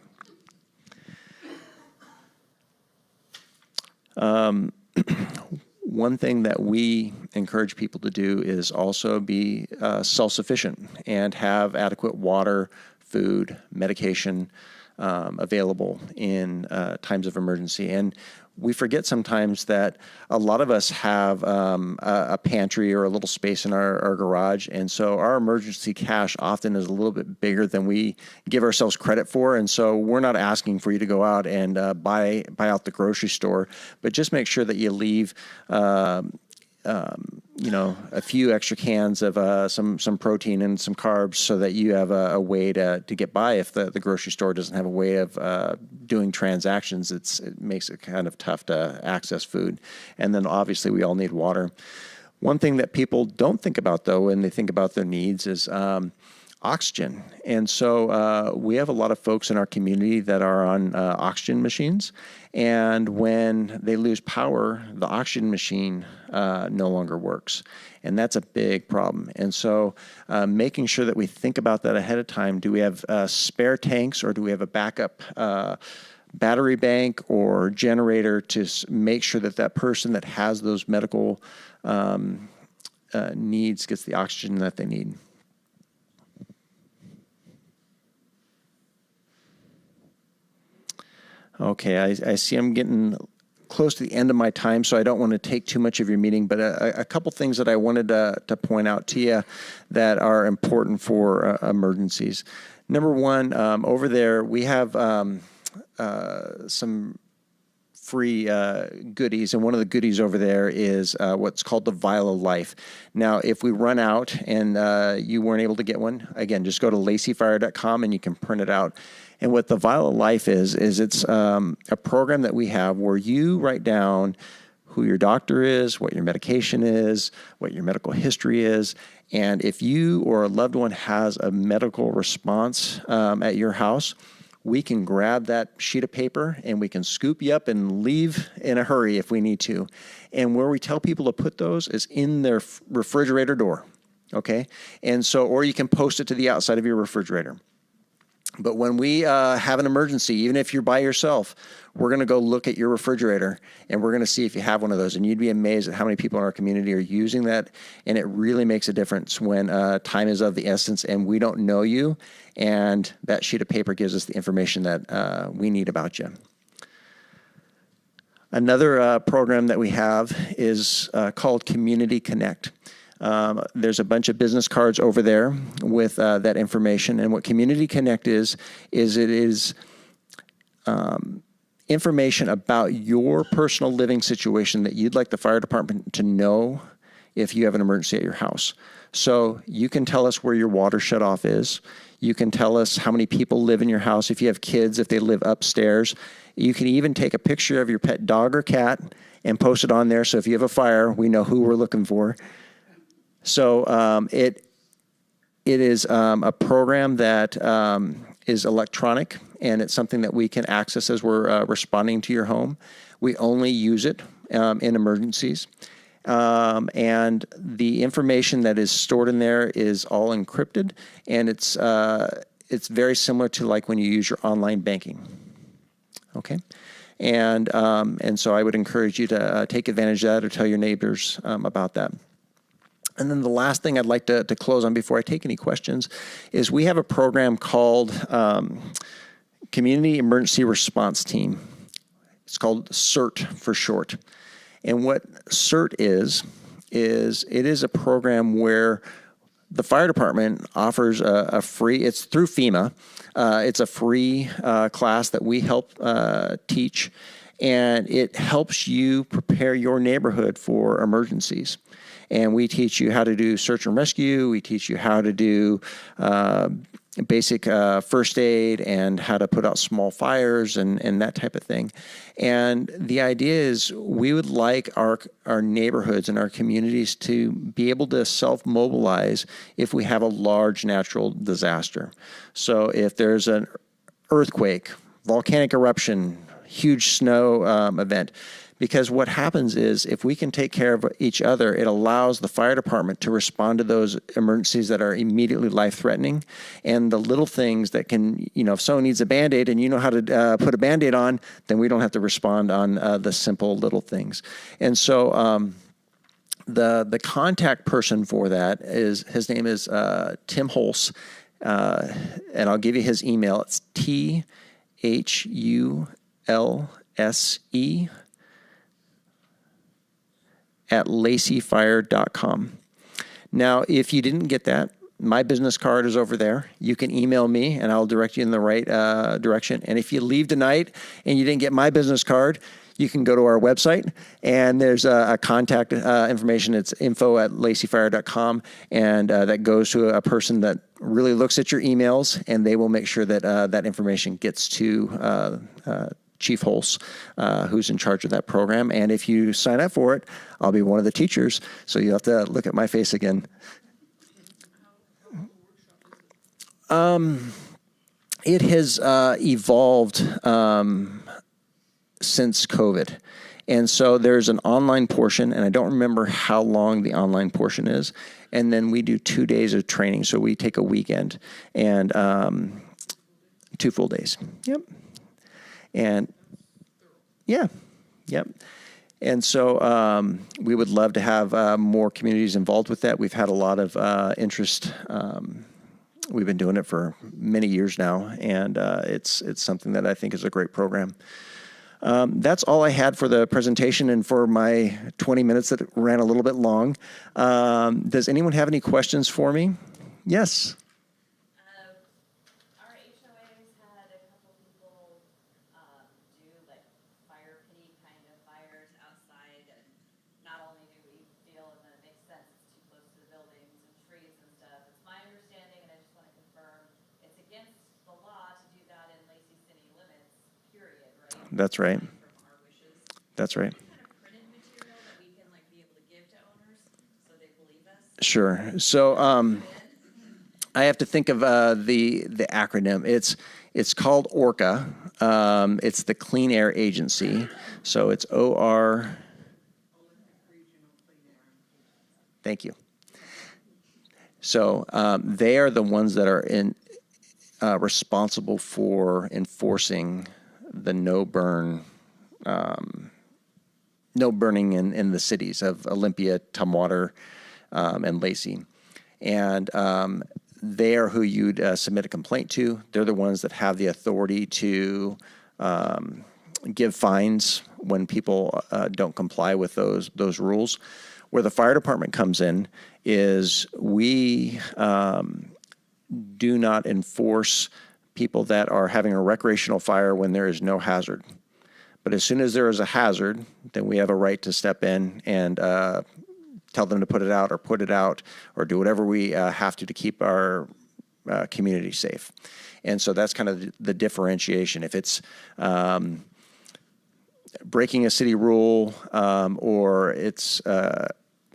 One thing that we encourage people to do is also be self-sufficient and have adequate water, food, medication available in times of emergency. And we forget sometimes that a lot of us have a pantry or a little space in our garage, and so our emergency cache often is a little bit bigger than we give ourselves credit for. And so we're not asking for you to go out and buy out the grocery store, but just make sure that you leave a few extra cans of some protein and some carbs so that you have a way to get by if the grocery store doesn't have a way of doing transactions. It makes it kind of tough to access food. And then obviously we all need water. One thing that people don't think about, though, when they think about their needs is oxygen. And so we have a lot of folks in our community that are on oxygen machines. And when they lose power, the oxygen machine no longer works. And that's a big problem. And so making sure that we think about that ahead of time. Do we have spare tanks, or do we have a backup battery bank or generator to make sure that person that has those medical needs gets the oxygen that they need? Okay, I see I'm getting close to the end of my time, so I don't want to take too much of your meeting, but a couple things that I wanted to point out to you that are important for emergencies. Number one, over there, we have some free goodies, and one of the goodies over there is what's called the Vial of Life. Now, if we run out and you weren't able to get one, again, just go to laceyfire.com and you can print it out. And what the Vial of Life is it's a program that we have where you write down who your doctor is, what your medication is, what your medical history is, and if you or a loved one has a medical response at your house, we can grab that sheet of paper and we can scoop you up and leave in a hurry if we need to. And where we tell people to put those is in their refrigerator door, okay? And so, or you can post it to the outside of your refrigerator. But when we have an emergency, even if you're by yourself, we're going to go look at your refrigerator and we're going to see if you have one of those. And you'd be amazed at how many people in our community are using that. And it really makes a difference when time is of the essence and we don't know you. And that sheet of paper gives us the information that we need about you. Another program that we have is called Community Connect. There's a bunch of business cards over there with that information. And what Community Connect is it is information about your personal living situation that you'd like the fire department to know if you have an emergency at your house. So you can tell us where your water shutoff is. You can tell us how many people live in your house. If you have kids, if they live upstairs. You can even take a picture of your pet dog or cat and post it on there. So if you have a fire, we know who we're looking for. So it is a program that is electronic, and it's something that we can access as we're responding to your home. We only use it in emergencies. And the information that is stored in there is all encrypted, and it's very similar to like when you use your online banking. Okay, and so I would encourage you to take advantage of that or tell your neighbors about that. And then the last thing I'd like to close on before I take any questions is we have a program called Community Emergency Response Team. It's called CERT for short. And what CERT is it is a program where the fire department offers a free, it's through FEMA, it's a free class that we help teach, and it helps you prepare your neighborhood for emergencies. And we teach you how to do search and rescue, we teach you how to do basic first aid and how to put out small fires and that type of thing. And the idea is we would like our neighborhoods and our communities to be able to self-mobilize if we have a large natural disaster. So if there's an earthquake, volcanic eruption, huge snow event, because what happens is if we can take care of each other, it allows the fire department to respond to those emergencies that are immediately life-threatening. And the little things that can, if someone needs a Band-Aid and you know how to put a Band-Aid on, then we don't have to respond on the simple little things. And so the contact person for that his name is Tim Hulse, and I'll give you his email. It's THULSE @laceyfire.com. Now, if you didn't get that, my business card is over there. You can email me, and I'll direct you in the right direction. And if you leave tonight and you didn't get my business card, you can go to our website, and there's a contact information. It's info@laceyfire.com, and that goes to a person that really looks at your emails, and they will make sure that that information gets to Chief Hulse, who's in charge of that program. And if you sign up for it, I'll be one of the teachers, so you'll have to look at my face again. It has evolved since COVID. And so there's an online portion, and I don't remember how long the online portion is. And then we do 2 days of training. So we take a weekend and 2 full days. Yep. And yep. And so we would love to have more communities involved with that. We've had a lot of interest. We've been doing it for many years now, and it's something that I think is a great program. That's all I had for the presentation and for my 20 minutes that ran a little bit long. Does anyone have any questions for me? Yes. Our HOAs had a couple people do like fire pity kind of fires outside, and not only do we feel that it makes sense, it's too close to the buildings and trees and stuff. It's my understanding, and I just want to confirm, it's against the law to do that in Lacey city limits, period, right? That's right. From our wishes. That's right. Kind of printed material that we can like be able to give to owners so they believe us. Sure. So I have to think of the acronym. It's called ORCA. It's the Clean Air Agency. So it's OR. Thank you. So they are the ones that are responsible for enforcing the no burning in the cities of Olympia, Tumwater, and Lacey. And they are who you'd submit a complaint to. They're the ones that have the authority to give fines when people don't comply with those rules. Where the fire department comes in is we do not enforce people that are having a recreational fire when there is no hazard. But as soon as there is a hazard, then we have a right to step in and tell them to put it out or do whatever we have to keep our community safe. And so that's kind of the differentiation. If it's breaking a city rule or it's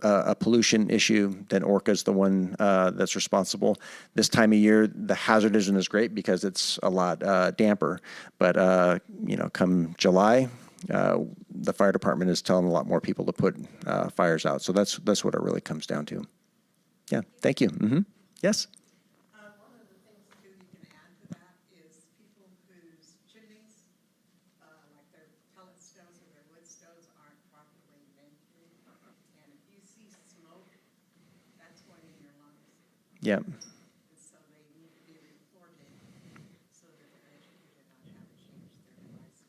a pollution issue, then ORCA is the one that's responsible. This time of year, the hazard isn't as great because it's a lot damper. But come July, the fire department is telling a lot more people to put fires out. So that's what it really comes down to. Yeah. Thank you. Mm-hmm. Yes. One of the things too you can add to that is people whose chimneys, like their pellet stoves or their wood stoves, aren't properly vented. And if you see smoke, that's going in your lungs. Yeah. And so they need to be reported so that they're educated on how to change their devices.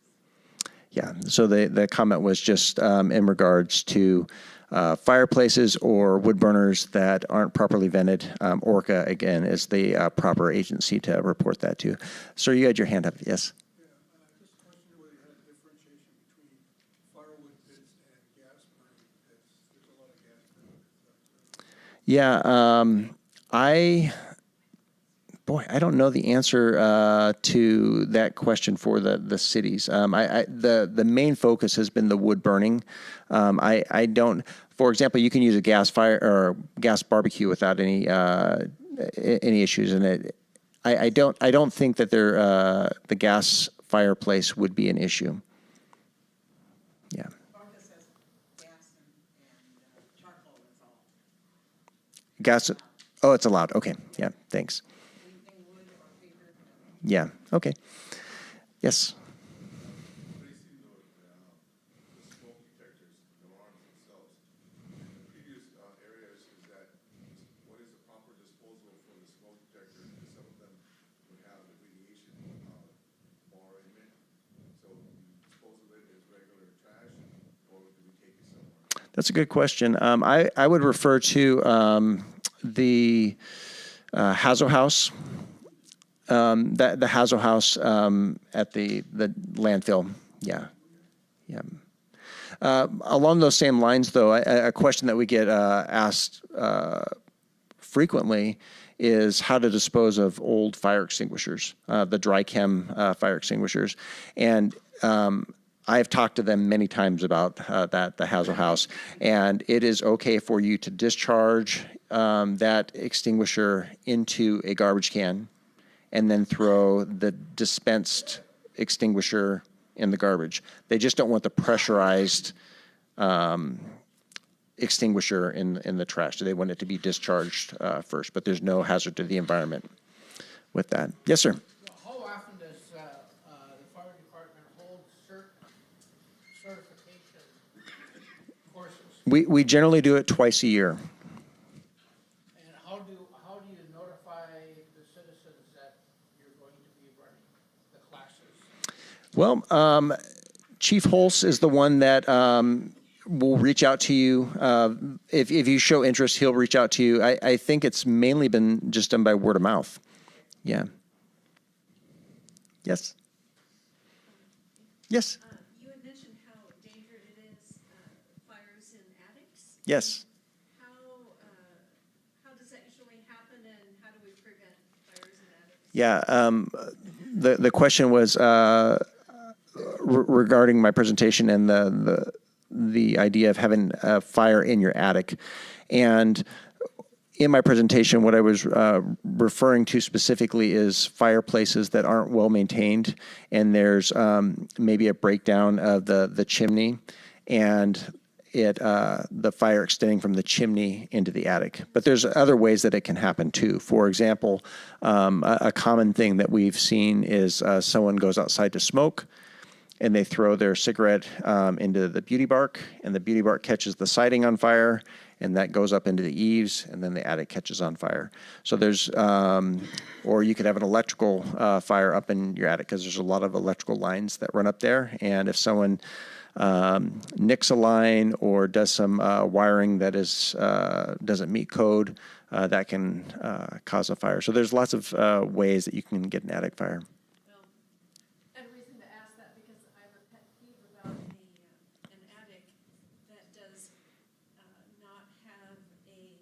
Yeah, So the comment was just in regards to fireplaces or wood burners that aren't properly vented. Orca, again, is the proper agency to report that to. Sir, you had your hand up. Yes? Just questioned whether you had a differentiation between firewood pits and gas burning pits. There's a lot of gas burning pits. Yeah, I don't know the answer to that question for the cities. The main focus has been the wood burning. I don't. For example, you can use a gas fire or gas barbecue without any issues, and I don't think that the gas fireplace would be an issue. Yeah. Orca says gas and charcoal is all. Gas. Oh, it's allowed. Okay. Yeah. Thanks. Anything wood or paper. Yeah. Okay. Yes. Basically, the smoke detectors, the alarms themselves. In the previous areas, is that what is the proper disposal for the smoke detector? Because some of them would have the radiation bar in it. So you dispose of it as regular trash, or do we take it somewhere? That's a good question. I would refer to the Hazo House, the Hazo House at the landfill. Yeah, yeah. Along those same lines, though, a question that we get asked frequently is how to dispose of old fire extinguishers, the dry chem fire extinguishers, and I've talked to them many times about the Hazo House, and it is okay for you to discharge that extinguisher into a garbage can and then throw the dispensed extinguisher in the garbage. They just don't want the pressurized extinguisher in the trash. They want it to be discharged first, but there's no hazard to the environment with that. Yes, sir. How often does the fire department hold certification courses? We generally do it twice a year. And how do you notify the citizens that you're going to be running the classes? Well, Chief Holst is the one that will reach out to you. If you show interest, he'll reach out to you. I think it's mainly been just done by word of mouth. Yeah. Yes? Yes? You had mentioned how dangerous it is, fires in attics. Yes. How does that usually happen, and how do we prevent fires in attics? Yeah. The question was regarding my presentation and the idea of having a fire in your attic. And in my presentation, what I was referring to specifically is fireplaces that aren't well maintained, and there's maybe a breakdown of the chimney, and the fire extending from the chimney into the attic. But there's other ways that it can happen too. For example, a common thing that we've seen is someone goes outside to smoke, and they throw their cigarette into the beauty bark, and the beauty bark catches the siding on fire, and that goes up into the eaves, and then the attic catches on fire. So there's, or you could have an electrical fire up in your attic, because there's a lot of electrical lines that run up there, and if someone nicks a line or does some wiring that doesn't meet code, that can cause a fire. So there's lots of ways that you can get an attic fire. And a reason to ask that, because I have a pet peeve about an attic that does not have a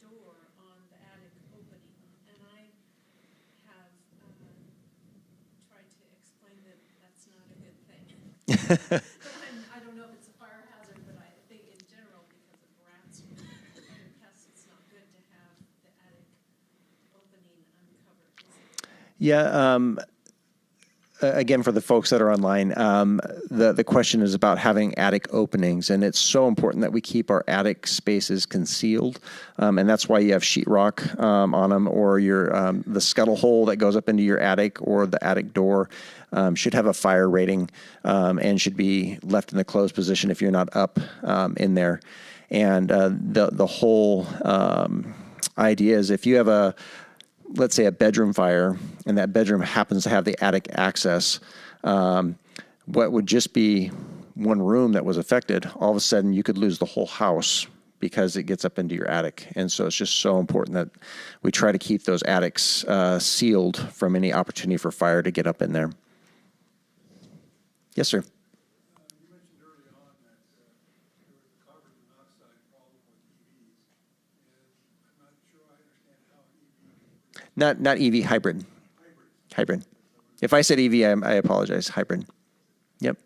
door on the attic opening. And I have tried to explain that that's not a good thing. I don't know if it's a fire hazard, but I think in general, because of rats and other pests, it's not good to have the attic opening uncovered. Yeah. Again, for the folks that are online, the question is about having attic openings, and it's so important that we keep our attic spaces concealed, and that's why you have sheetrock on them, or the scuttle hole that goes up into your attic, or the attic door should have a fire rating and should be left in the closed position if you're not up in there. And the whole idea is if you have let's say a bedroom fire, and that bedroom happens to have the attic access, what would just be one room that was affected, all of a sudden you could lose the whole house because it gets up into your attic. And so it's just so important that we try to keep those attics sealed from any opportunity for fire to get up in there. Yes, sir. You mentioned early on that there was a carbon monoxide problem with EVs, and I'm not sure I understand how an EV. Not EV, hybrid. Hybrid. If I said EV, I apologize. Hybrid. Yep.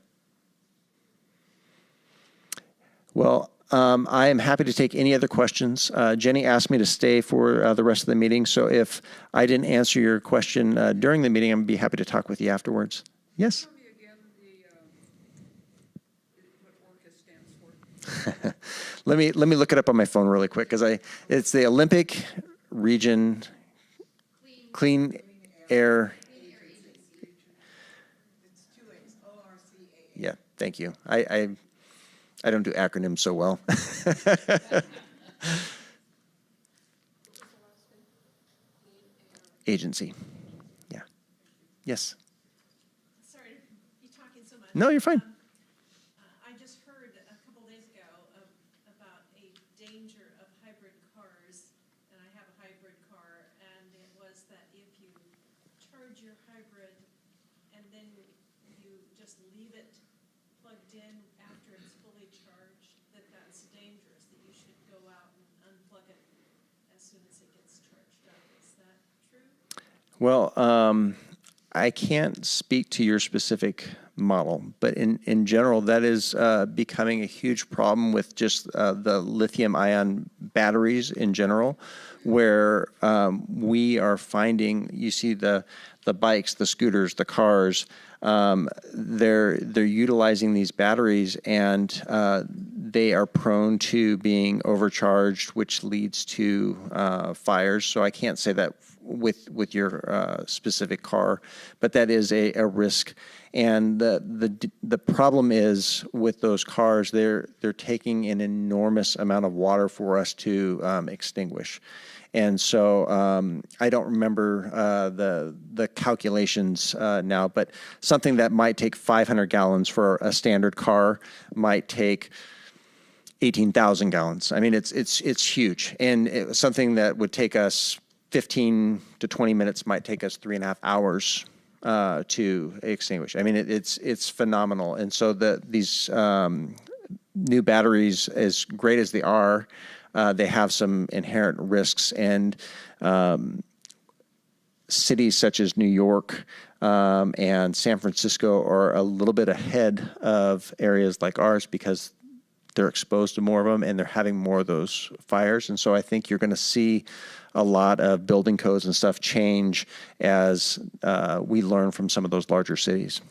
Well, I am happy to take any other questions. Jenny asked me to stay for the rest of the meeting, so if I didn't answer your question during the meeting, I'm going to be happy to talk with you afterwards. Yes? Tell me again what ORCA stands for. Let me look it up on my phone really quick, because it's the Olympic Region Clean Air. It's two A's, ORCA. Yeah, thank you. I don't do acronyms so well. Agency. Yeah. Yes. Sorry to be talking so much. No, you're fine. I just heard a couple days ago about a danger of hybrid cars, and I have a hybrid car, and it was that if you charge your hybrid and then you just leave it plugged in after it's fully charged, that's dangerous, that you should go out and unplug it as soon as it gets charged up. Is that true? Well, I can't speak to your specific model, but in general, that is becoming a huge problem with just the lithium-ion batteries in general, where we are finding, you see the bikes, the scooters, the cars, they're utilizing these batteries, and they are prone to being overcharged, which leads to fires. So I can't say that with your specific car, but that is a risk. And the problem is with those cars, they're taking an enormous amount of water for us to extinguish. And so I don't remember the calculations now, but something that might take 500 gallons for a standard car might take 18,000 gallons. I mean, it's huge. And something that would take us 15 to 20 minutes might take us 3.5 hours to extinguish. I mean, it's phenomenal. And so these new batteries, as great as they are, they have some inherent risks, and cities such as New York and San Francisco are a little bit ahead of areas like ours because they're exposed to more of them and they're having more of those fires. And so I think you're going to see a lot of building codes and stuff change as we learn from some of those larger cities.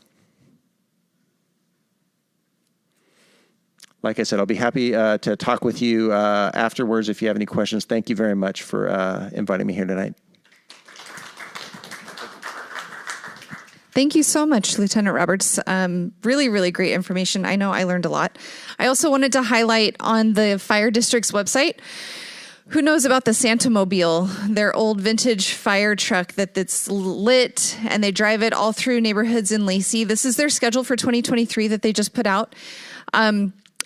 Like I said, I'll be happy to talk with you afterwards if you have any questions. Thank you very much for inviting me here tonight. Thank you so much, Lieutenant Roberts. Really, really great information. I know I learned a lot. I also wanted to highlight on the fire district's website, who knows about the Santa Mobile, their old vintage fire truck that's lit, and they drive it all through neighborhoods in Lacey. This is their schedule for 2023 that they just put out.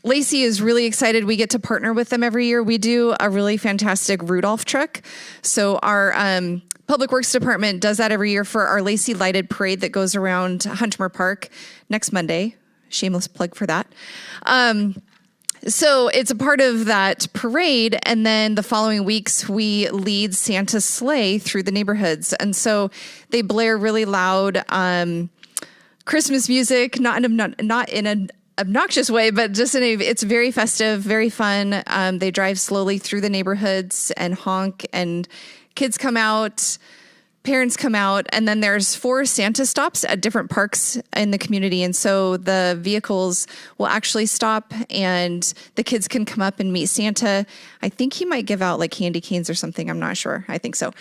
Lacey is really excited. We get to partner with them every year. We do a really fantastic Rudolph truck. So our Public Works Department does that every year for our Lacey Lighted Parade that goes around Huntermore Park next Monday. Shameless plug for that. So it's a part of that parade, and then the following weeks we lead Santa's sleigh through the neighborhoods. And so they blare really loud Christmas music, not in an obnoxious way, but just it's very festive, very fun. They drive slowly through the neighborhoods and honk, and kids come out, parents come out, and then there's 4 Santa stops at different parks in the community. And so the vehicles will actually stop and the kids can come up and meet Santa. I think he might give out like candy canes or something. I'm not sure. I think so.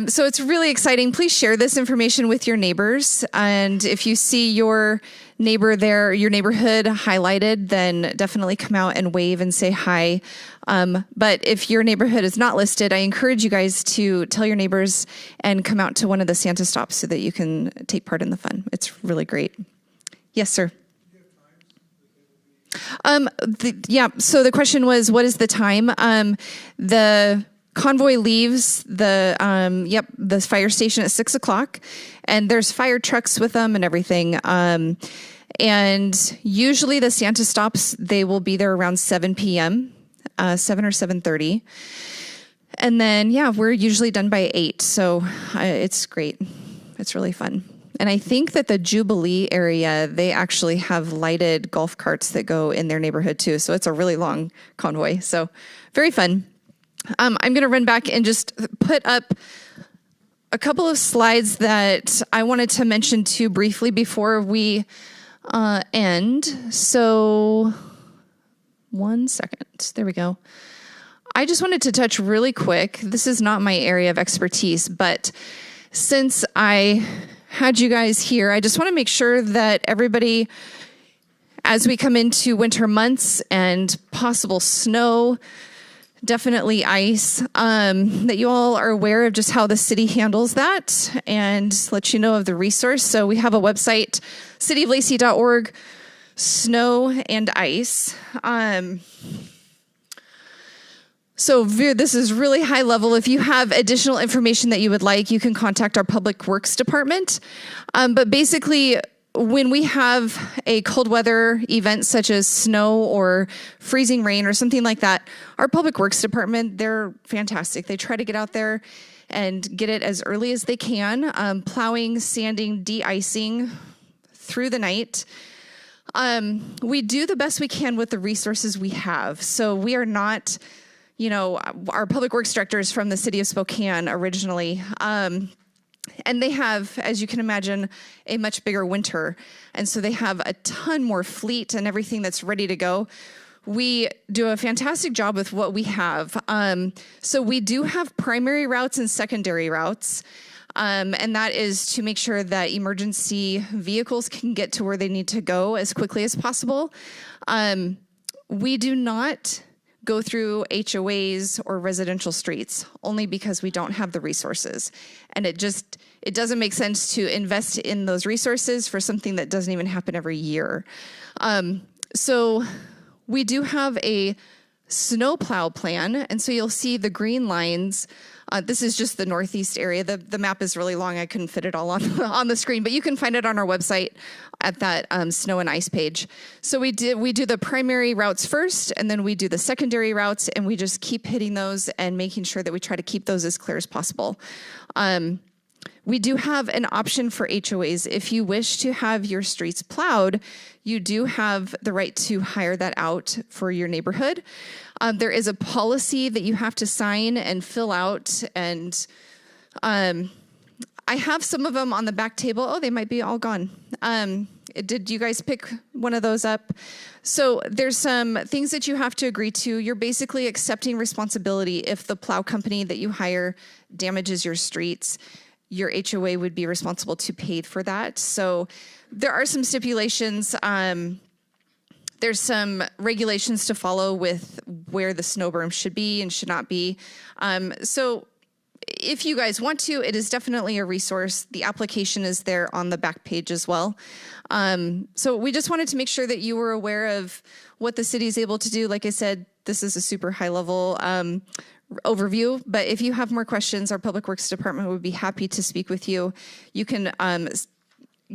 So it's really exciting. Please share this information with your neighbors. And if you see your neighbor there, your neighborhood highlighted, then definitely come out and wave and say hi. But if your neighborhood is not listed, I encourage you guys to tell your neighbors and come out to one of the Santa stops so that you can take part in the fun. It's really great. Yes. Yes, sir. So the question was, what is the time? The convoy leaves the fire station at 6 o'clock, and there's fire trucks with them and everything. And usually the Santa stops, they will be there around 7 p.m., 7 or 7:30. And then, we're usually done by 8. So it's great. It's really fun. And I think that the Jubilee area, they actually have lighted golf carts that go in their neighborhood too. So it's a really long convoy. So very fun. I'm going to run back and just put up a couple of slides that I wanted to mention too briefly before we end. So 1 second. There we go. I just wanted to touch really quick. This is not my area of expertise, but since I had you guys here, I just want to make sure that everybody, as we come into winter months and possible snow, definitely ice, that you all are aware of just how the city handles that and let you know of the resource. So we have a website, cityoflacey.org, snow and ice. So this is really high level. If you have additional information that you would like, you can contact our Public Works Department. But basically, when we have a cold weather event such as snow or freezing rain or something like that, our Public Works Department, they're fantastic. They try to get out there and get it as early as they can, plowing, sanding, de-icing through the night. We do the best we can with the resources we have. So we are not... our public works director is from the city of Spokane originally. And they have, as you can imagine, a much bigger winter. And so they have a ton more fleet and everything that's ready to go. We do a fantastic job with what we have. So we do have primary routes and secondary routes. And that is to make sure that emergency vehicles can get to where they need to go as quickly as possible. We do not go through HOAs or residential streets only because we don't have the resources. And it doesn't make sense to invest in those resources for something that doesn't even happen every year. So we do have a snowplow plan. And so you'll see the green lines. This is just the northeast area. The map is really long. I couldn't fit it all on the screen, but you can find it on our website at that snow and ice page. So we do the primary routes first, and then we do the secondary routes, and we just keep hitting those and making sure that we try to keep those as clear as possible. We do have an option for HOAs. If you wish to have your streets plowed, you do have the right to hire that out for your neighborhood. There is a policy that you have to sign and fill out, and I have some of them on the back table. Oh, they might be all gone. Did you guys pick one of those up? So there's some things that you have to agree to. You're basically accepting responsibility if the plow company that you hire damages your streets. Your HOA would be responsible to pay for that. So there are some stipulations. There's some regulations to follow with where the snow berm should be and should not be. So if you guys want to, it is definitely a resource. The application is there on the back page as well. So we just wanted to make sure that you were aware of what the city is able to do. Like I said, this is a super high level overview, but if you have more questions, our Public Works Department would be happy to speak with you. You can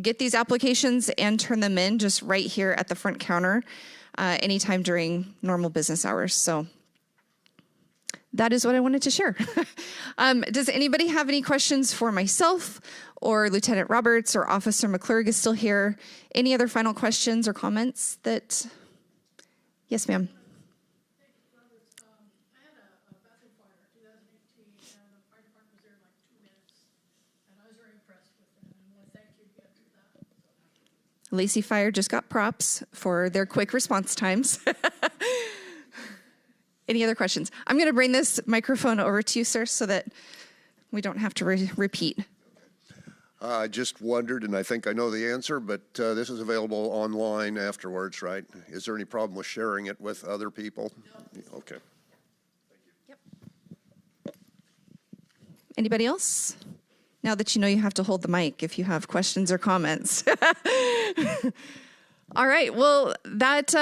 get these applications and turn them in just right here at the front counter anytime during normal business hours. So that is what I wanted to share. Does anybody have any questions for myself or Lieutenant Roberts or Officer McClurg is still here? Any other final questions or comments that? Yes, ma'am. Lacey Fire just got props for their quick response times. Any other questions? I'm going to bring this microphone over to you, sir, so that we don't have to repeat. I just wondered, and I think I know the answer, but this is available online afterwards, right? Is there any problem with sharing it with other people? No. Okay. Yep. Anybody else? Now that you know you have to hold the mic if you have questions or comments. All right. Well, that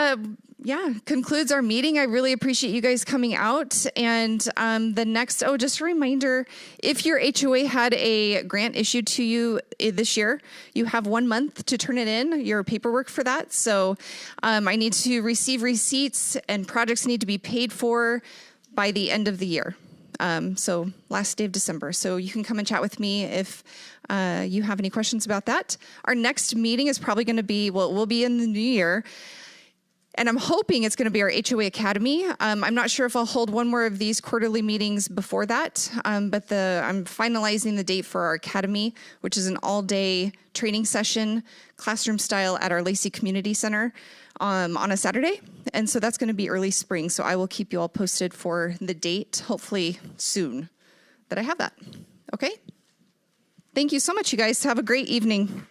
concludes our meeting. I really appreciate you guys coming out. And just a reminder, if your HOA had a grant issued to you this year, you have 1 month to turn it in, your paperwork for that. So I need to receive receipts and projects need to be paid for by the end of the year. So last day of December. So you can come and chat with me if you have any questions about that. Our next meeting is probably going to be, we'll be in the new year. And I'm hoping it's going to be our HOA Academy. I'm not sure if I'll hold one more of these quarterly meetings before that, but I'm finalizing the date for our Academy, which is an all-day training session, classroom style at our Lacey Community Center on a Saturday. And so that's going to be early spring. So I will keep you all posted for the date, hopefully soon, that I have that. Okay? Thank you so much, you guys. Have a great evening.